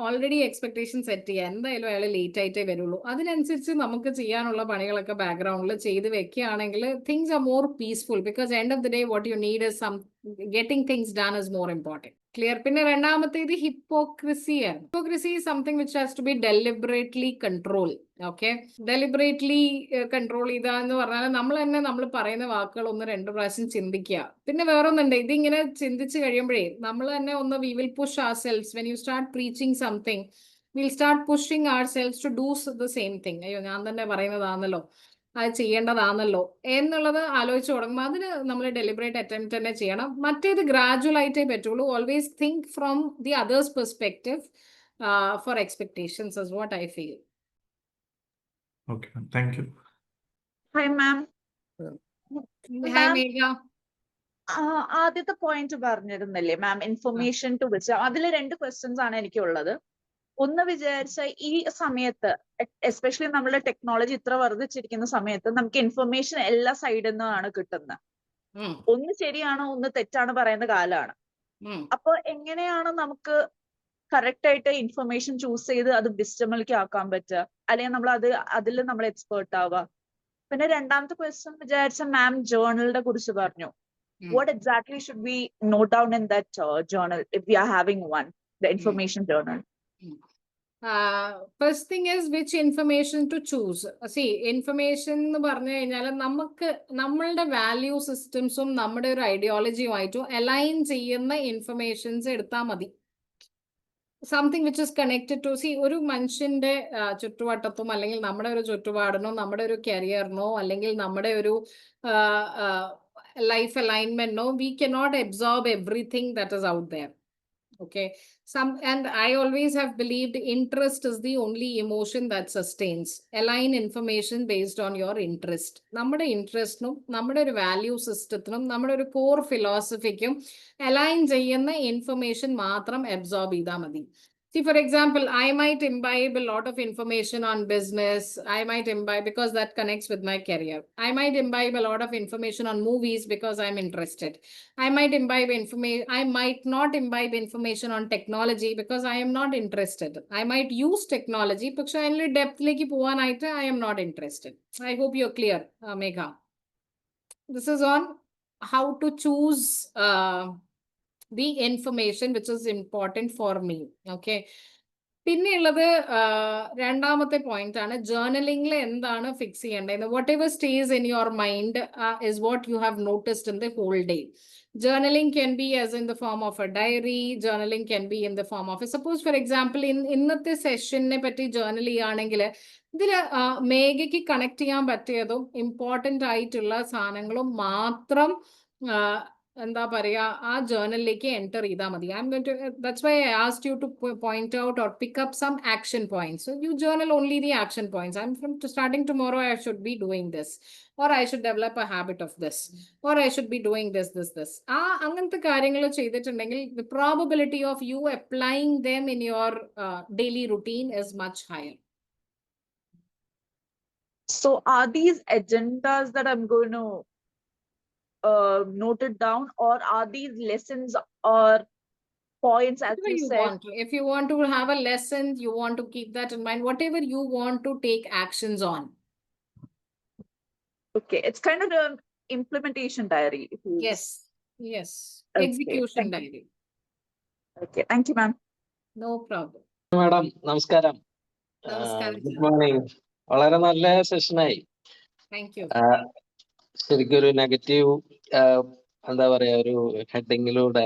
ഓൾറെഡി എക്സ്പെക്ടേഷൻ സെറ്റ് ചെയ്യുക, എന്തായാലും അയാൾ ലേറ്റ് ആയിട്ടേ വരുള്ളൂ. അതിനനുസരിച്ച് നമുക്ക് ചെയ്യാനുള്ള പണികളൊക്കെ ബാക്ക്ഗ്രൗണ്ടിൽ ചെയ്ത് വെക്കുകയാണെങ്കിൽ things are more peaceful because end of the day what you need is some getting things done is more important. Clear. പിന്നെ രണ്ടാമത്തേത് ഹിപ്പോക്രസിയാണ്. Hypocrisy is something which has to be deliberately controlled. Okay. Deliberately control ചെയ്താന്ന് പറഞ്ഞാൽ നമ്മൾ പറയുന്ന വാക്കുകൾ ഒന്ന് 2 പ്രാവശ്യം ചിന്തിക്കുക. പിന്നെ വേറൊന്നുണ്ട്, ഇതിങ്ങനെ ചിന്തിച്ച് കഴിയുമ്പോഴേ നമ്മൾ തന്നെ ഒന്ന് we will push ourselves. When you start preaching something, we'll start pushing ourselves to do the same thing. അയ്യോ ഞാൻ തന്നെ പറയുന്നതാണല്ലോ, അത് ചെയ്യേണ്ടതാണല്ലോ എന്നുള്ളത് ആലോചിച്ച് തുടങ്ങുമ്പോൾ അതിന് നമ്മൾ ഡെലിബറേറ്റ് അറ്റംപ്റ്റ് തന്നെ ചെയ്യണം. മറ്റേത് ഗ്രാജുവൽ ആയിട്ടേ പറ്റുള്ളൂ. Always think from the others perspective for expectations is what I feel. Okay, thank you. Hi, ma'am. Hi Megha. ആദ്യത്തെ പോയിന്റ് പറഞ്ഞിരുന്നില്ലേ മാം, ഇൻഫർമേഷൻ ടു വിച്ച്, അതിൽ 2 ക്വസ്റ്റ്യൻസ് ആണ് എനിക്കുള്ളത്. ഒന്ന് വിചാരിച്ച ഈ സമയത്ത് എസ്പെഷ്യലി നമ്മുടെ ടെക്നോളജി ഇത്ര വർദ്ധിച്ചിരിക്കുന്ന സമയത്ത് നമുക്ക് ഇൻഫർമേഷൻ എല്ലാ സൈഡിൽ നിന്നാണ് കിട്ടുന്നത്. ഒന്ന് ശരിയാണോ ഒന്ന് തെറ്റാണ് പറയുന്ന കാലമാണ്. അപ്പൊ എങ്ങനെയാണ് നമുക്ക് കറക്റ്റ് ആയിട്ട് ഇൻഫർമേഷൻ ചൂസ് ചെയ്ത് അത് വിസ്റ്റമിലേക്ക് ആക്കാൻ പറ്റുക, അല്ലെങ്കിൽ നമ്മൾ അതിൽ നമ്മൾ എക്സ്പേർട്ട് ആവുക? പിന്നെ രണ്ടാമത്തെ ക്വസ്റ്റ്യൻ വിചാരിച്ച മാം ജേർണലിനെ കുറിച്ച് പറഞ്ഞു. What exactly should we note down in that journal if we are having one, the information journal? First thing is which information to choose. See, information എന്ന് പറഞ്ഞു കഴിഞ്ഞാൽ നമുക്ക് നമ്മളുടെ വാല്യൂ സിസ്റ്റംസും നമ്മുടെ ഒരു ഐഡിയോളജിയുമായിട്ടും അലൈൻ ചെയ്യുന്ന ഇൻഫർമേഷൻസ് എടുത്താൽ മതി. Something which is connected to ഒരു മനുഷ്യന്റെ ചുറ്റുവട്ടത്തും അല്ലെങ്കിൽ നമ്മുടെ ഒരു ചുറ്റുപാടിനോ നമ്മുടെ ഒരു കരിയറിനോ അല്ലെങ്കിൽ നമ്മുടെ ഒരു life alignment, no, we cannot absorb everything that is out there. Okay. And I always have believed interest is the only emotion that sustains. Align information based on your interest. നമ്മുടെ ഇൻട്രസ്റ്റിനും നമ്മുടെ ഒരു വാല്യൂ സിസ്റ്റത്തിനും നമ്മുടെ ഒരു core ഫിലോസഫിക്കും align ചെയ്യുന്ന information മാത്രം absorb ചെയ്താൽ മതി. See, for example, I might imbibe a lot of information on business. I might imbibe because that connects with my career. I might imbibe a lot of information on movies because I'm interested. I might imbibe information. I might not imbibe information on technology because I am not interested. I might use technology, but only depth like I am not interested. I hope you're clear, Megha. This is on how to choose the information which is important for me. Okay. പിന്നെയുള്ളത് രണ്ടാമത്തെ point ആണ്, ജേർണലിംഗിൽ എന്താണ് fix ചെയ്യേണ്ടത്. Whatever stays in your mind is what you have noticed in the whole day. Journaling can be as in the form of a diary. Journaling can be in the form of, suppose for example, ഇന്നത്തെ സെഷനെ പറ്റി journal ചെയ്യുകയാണെങ്കിൽ ഇതിൽ മേഘയ്ക്ക് connect ചെയ്യാൻ പറ്റിയതും important ആയിട്ടുള്ള സാധനങ്ങളും മാത്രം എന്താ പറയുക ആ ജേർണലിലേക്ക് എൻ്റർ ചെയ്താൽ മതി. That's why I asked you to point out or pick up some action points. So you journal only the action points. Starting tomorrow I should be doing this, or I should develop a habit of this, or I should be doing this. അങ്ങനത്തെ കാര്യങ്ങൾ ചെയ്തിട്ടുണ്ടെങ്കിൽ the probability of you applying them in your daily routine is much higher. So are these agendas that I'm going to note it down, or are these lessons or points as you said? If you want to have a lesson, you want to keep that in mind, whatever you want to take actions on. Okay, it's kind of an implementation diary. Yes. Okay, Execution diary. Okay, thank you, ma'am. No problem. Madam, namaskaram. Namaskaram. Good morning. വളരെ നല്ല സെഷനായി. Thank you. ശരിക്കും ഒരു negative എന്താ പറയാ ഒരു ഹെഡിങ്ങിലൂടെ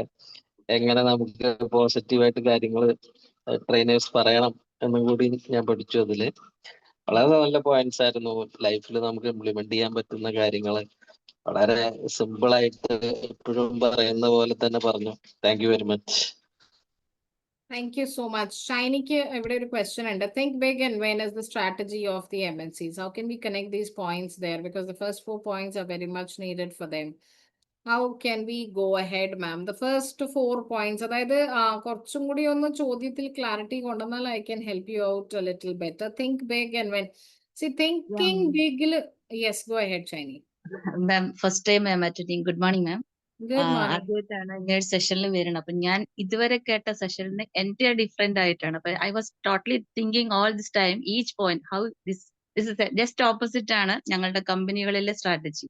എങ്ങനെ നമുക്ക് പോസിറ്റീവായിട്ട് കാര്യങ്ങൾ ട്രെയിനേഴ്സ് പറയണം എന്നും കൂടി ഞാൻ പഠിച്ചു. അതില് വളരെ നല്ല പോയിന്റ്സ് ആയിരുന്നു. ലൈഫിൽ നമുക്ക് ഇംപ്ലിമെന്റ് ചെയ്യാൻ പറ്റുന്ന കാര്യങ്ങൾ വളരെ സിമ്പിൾ ആയിട്ട് എപ്പോഴും പറയുന്ന പോലെ തന്നെ പറഞ്ഞു. Thank you very much. Thank you so much. Shainik, ഇവിടെ ഒരു question ഉണ്ട്. Think big and win is the strategy of the MNCs. How can we connect these points there? Because the first 4 points are very much needed for them. How can we go ahead, ma'am? The first 4 points, അതായത് കുറച്ചും കൂടി ഒന്ന് ചോദ്യത്തിൽ clarity കൊണ്ടുവന്നാൽ I can help you out a little better. Think big and win. See, thinking big. Yes, go ahead, Shainik. Ma'am, first time I'm attending. Good morning, ma'am. Good morning. ആദ്യമായിട്ടാണ് ഇങ്ങനെ സെഷനിൽ വരുന്നത്. അപ്പൊ ഞാൻ ഇതുവരെ കേട്ട സെഷനിൽ എൻ്റെ ഡിഫറെന്റ് ആയിട്ടാണ്. അപ്പൊ I was totally thinking all this time each point how this is just opposite ആണ് ഞങ്ങളുടെ കമ്പനികളിലെ സ്ട്രാറ്റജി.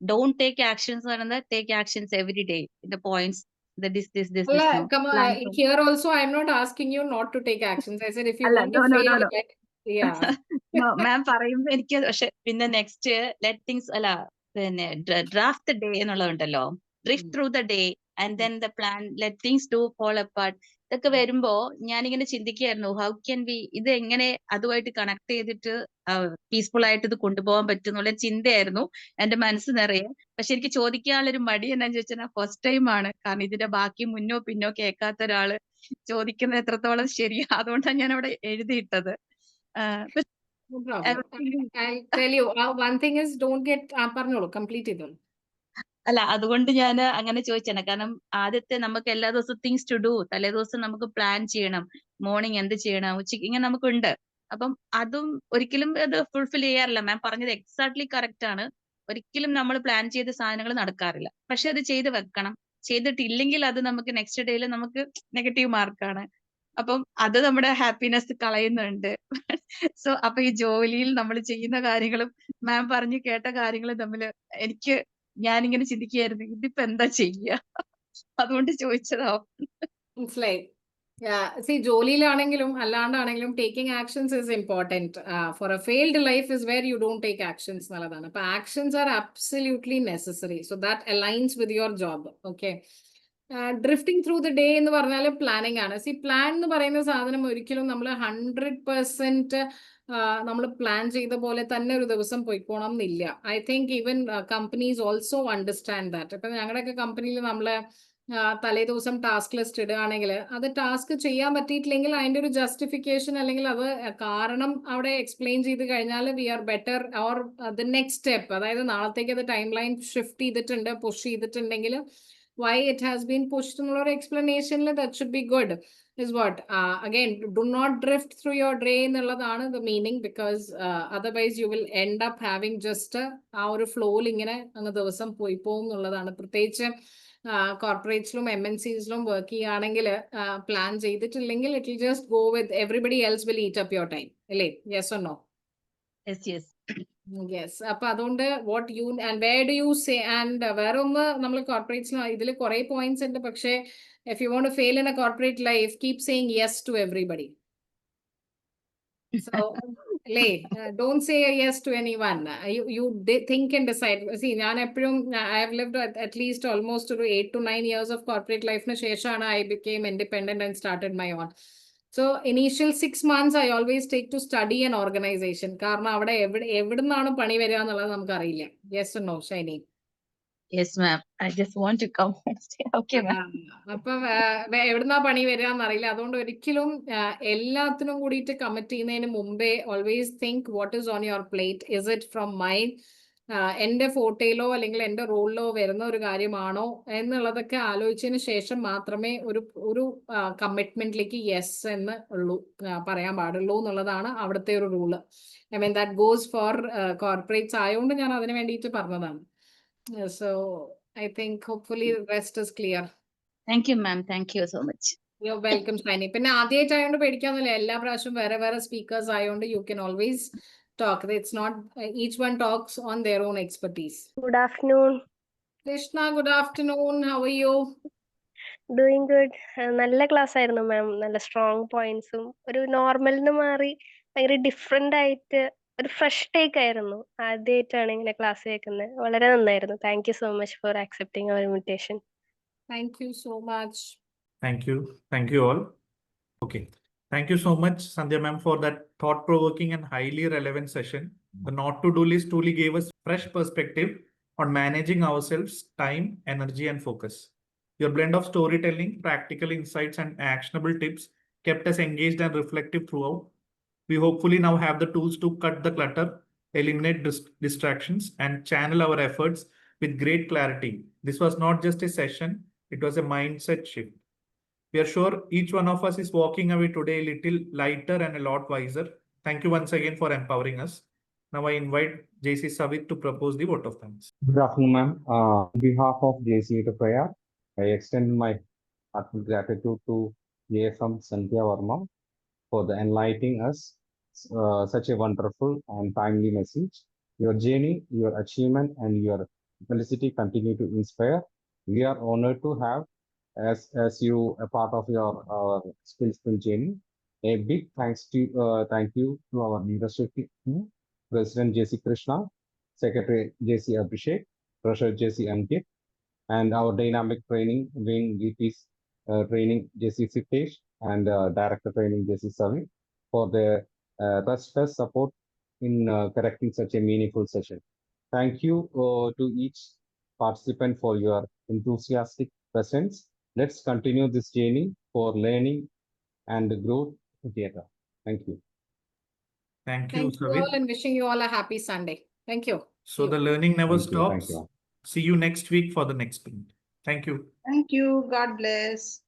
ഡോണ്ട് ടേക്ക് ആക്ഷൻസ് പറയുന്നത് ടേക്ക് ആക്ഷൻസ് എവറി ഡേ. ഇതിന്റെ points this, Well, no? come on, Plan for. here also, I'm not asking you not to take actions. I said if you Alla, want to no, no, fail, no, no. yeah. No, ma'am പറയുമ്പോ എനിക്ക് പക്ഷെ പിന്നെ next let things അല്ല പിന്നെ draft day എന്നുള്ളതുണ്ടല്ലോ, drift through the day and then the plan let things do fall apart. ഇതൊക്കെ വരുമ്പോ ഞാനിങ്ങനെ ചിന്തിക്കുകയായിരുന്നു, ഹൗ ക്യാൻ ബി ഇത് എങ്ങനെ അതുമായിട്ട് കണക്ട് ചെയ്തിട്ട് പീസ്ഫുൾ ആയിട്ട് ഇത് കൊണ്ടുപോകാൻ പറ്റും എന്നുള്ള ചിന്തയായിരുന്നു എന്റെ മനസ്സ് നിറയെ. പക്ഷെ എനിക്ക് ചോദിക്കാനുള്ളൊരു മടി എന്നാന്ന് ചോദിച്ചാൽ ഫസ്റ്റ് ടൈം ആണ്, കാരണം ഇതിന്റെ ബാക്കി മുന്നോ പിന്നോ കേൾക്കാത്ത ഒരാള് ചോദിക്കുന്നത് എത്രത്തോളം ശരിയാ, അതുകൊണ്ടാണ് ഞാൻ അവിടെ എഴുതിയിട്ടത്. But No I problem. was thinking, I'll tell you, one thing is don't get, പറഞ്ഞോളൂ, complete ചെയ്തോളൂ. അല്ല അതുകൊണ്ട് ഞാൻ അങ്ങനെ ചോദിച്ചാണ്, കാരണം ആദ്യത്തെ നമുക്ക് എല്ലാ ദിവസവും തിങ്സ് ടു ഡു, തലേ ദിവസം നമുക്ക് പ്ലാൻ ചെയ്യണം, മോർണിംഗ് എന്ത് ചെയ്യണം, ഉച്ചയ്ക്ക് ഇങ്ങനെ നമുക്കുണ്ട്. അപ്പം അതും ഒരിക്കലും അത് ഫുൾഫിൽ ചെയ്യാറില്ല. മാം പറഞ്ഞത് എക്സാക്ട്ലി കറക്റ്റ് ആണ്. ഒരിക്കലും നമ്മൾ പ്ലാൻ ചെയ്ത സാധനങ്ങൾ നടക്കാറില്ല. പക്ഷെ അത് ചെയ്ത് വെക്കണം. ചെയ്തിട്ടില്ലെങ്കിൽ അത് നമുക്ക് നെക്സ്റ്റ് ഡേയിൽ നമുക്ക് നെഗറ്റീവ് മാർക്കാണ്. അപ്പം അത് നമ്മുടെ ഹാപ്പിനെസ് കളയുന്നുണ്ട്. സോ അപ്പൊ ഈ ജോലിയിൽ നമ്മൾ ചെയ്യുന്ന കാര്യങ്ങളും മാം പറഞ്ഞു കേട്ട കാര്യങ്ങളും തമ്മിൽ എനിക്ക് ഞാനിങ്ങനെ ചിന്തിക്കുകയായിരുന്നു, ഇതിപ്പോ എന്താ ചെയ്യുക, അതുകൊണ്ട് ചോദിച്ചതാ. മനസ്സിലായി. See, ജോലിയിലാണെങ്കിലും അല്ലാണ്ടാണെങ്കിലും taking actions is important. For a failed life is where you don't take actions എന്നുള്ളതാണ്. അപ്പൊ actions are absolutely necessary. So that aligns with your job. Okay. Drifting through the day എന്ന് പറഞ്ഞാൽ പ്ലാനിങ് ആണ്. C, plan എന്ന് പറയുന്ന സാധനം ഒരിക്കലും നമ്മൾ 100% നമ്മൾ പ്ലാൻ ചെയ്ത പോലെ തന്നെ ഒരു ദിവസം പോയിക്കോണം എന്നില്ല. I think even companies also understand that. ഇപ്പൊ ഞങ്ങളുടെയൊക്കെ കമ്പനിയിൽ നമ്മള് തലേ ദിവസം ടാസ്ക് ലിസ്റ്റ് ഇടുകയാണെങ്കിൽ അത് ടാസ്ക് ചെയ്യാൻ പറ്റിയിട്ടില്ലെങ്കിൽ അതിന്റെ ഒരു ജസ്റ്റിഫിക്കേഷൻ അല്ലെങ്കിൽ അത് കാരണം അവിടെ എക്സ്പ്ലെയിൻ ചെയ്ത് കഴിഞ്ഞാൽ we are better or the next step, അതായത് നാളത്തേക്ക് അത് ടൈം ലൈൻ ഷിഫ്റ്റ് ചെയ്തിട്ടുണ്ട്, പുഷ് ചെയ്തിട്ടുണ്ടെങ്കിൽ why it has been pushed എന്നുള്ള ഒരു എക്സ്പ്ലനേഷനിൽ that should be good is what again, do not drift through your day എന്നുള്ളതാണ് the meaning, because otherwise you will end up having just ആ ഒരു ഫ്ലോയിൽ ഇങ്ങനെ അങ്ങ് ദിവസം പോയി പോകും എന്നുള്ളതാണ്. പ്രത്യേകിച്ച് കോർപ്പറേറ്റ്സിലും MNCസിലും വർക്ക് ചെയ്യുകയാണെങ്കിൽ പ്ലാൻ ചെയ്തിട്ടില്ലെങ്കിൽ it will just go with everybody else will eat up your time, അല്ലേ? Yes or no? Yes. Yes. അപ്പൊ അതുകൊണ്ട് what you and where do you say, and വേറെ ഒന്ന്, നമ്മൾ കോർപ്പറേറ്റ്സിൽ ഇതിൽ കുറെ പോയിന്റ്സ് ഉണ്ട്. പക്ഷേ if you want to fail in a corporate life, keep saying yes to everybody. So, don't say a yes to anyone. You think and decide. See, I have lived at least almost 8 to 9 years of corporate life. I became independent and started my own. So, initial 6 months, I always take to study an organization. Yes or no, Shiny? Yes ma'am, I just want to come. Okay ma'am. അപ്പൊ എവിടുന്നാ പണി വരികയെന്നറിയില്ല. അതുകൊണ്ട് ഒരിക്കലും എല്ലാത്തിനും കൂടിയിട്ട് commit ചെയ്യുന്നതിന് മുമ്പേ always think what is on your plate. Is it from my എന്റെ ഫോട്ടോയിലോ അല്ലെങ്കിൽ എന്റെ റോളിലോ വരുന്ന ഒരു കാര്യമാണോ എന്നുള്ളതൊക്കെ ആലോചിച്ചതിന് ശേഷം മാത്രമേ ഒരു കമ്മിറ്റ്മെന്റിലേക്ക് യെസ് എന്ന് പറയാൻ പാടുള്ളൂ എന്നുള്ളതാണ് അവിടുത്തെ ഒരു rule. I mean that goes for corporates ആയതുകൊണ്ട് ഞാൻ അതിന് വേണ്ടിയിട്ട് പറഞ്ഞതാണ്. So I think hopefully the rest is clear. Thank you ma'am, thank you so much. You're welcome, Shiny. പിന്നെ ആദ്യമായിട്ടായോണ്ട് പേടിക്കാന്നില്ല, എല്ലാ പ്രാവശ്യം വേറെ സ്പീക്കേഴ്സ് ആയതുകൊണ്ട് you can always talk. It's not each one talks on their own expertise. Good afternoon. Krishna, good afternoon. How are you? Doing good. നല്ല class ആയിരുന്നു മാം. നല്ല strong പോയിന്റ്സും ഒരു നോർമലിന് മാറി ഭയങ്കര ഡിഫറെന്റ് ആയിട്ട് ഒരു ഫ്രഷ് ടേക്ക് ആയിരുന്നു. ആദ്യമായിട്ടാണ് ഇങ്ങനെ ക്ലാസ് കേൾക്കുന്നത്. വളരെ നന്നായിരുന്നു. Thank you so much for accepting our invitation. Thank you so much. Thank you. Thank you all. Okay. Thank you so much, Sandhya ma'am, for that thought-provoking and highly relevant session. The not-to-do list truly gave us fresh perspective on managing ourselves, time, energy, and focus. Your blend of storytelling, practical insights, and actionable tips kept us engaged and reflective throughout. We hopefully now have the tools to cut the clutter, eliminate distractions, and channel our efforts with great clarity. This was not just a session, it was a mindset shift. We are sure each one of us is walking away today a little lighter and a lot wiser. Thank you once again for empowering us. Now I invite JC Savit to propose the vote of thanks. Good afternoon, ma'am. On behalf of JCI Triprayar, I extend my heartfelt gratitude to JFM Sandhya Varma for the enlightening us such a wonderful and timely message. Your journey, your achievement, and your felicity continue to inspire. We are honored to have as you a part of your skill sprint journey. A big thank you to our leadership team, President JC Krishna, Secretary JC Abhishek, Treasurer JC Ankit, and our dynamic training wing VPs training JC Sitesh and Director training JC Savi for their restless support in correcting such a meaningful session. Thank you to each participant for your enthusiastic presence. Let's continue this journey for learning and growth together. Thank you. Thank you, Thank you all Savit. and wishing you all a happy Sunday. Thank you. So the learning never Thank you. Thank stops. you. See you next week for the next sprint. Thank you. Thank you. God bless.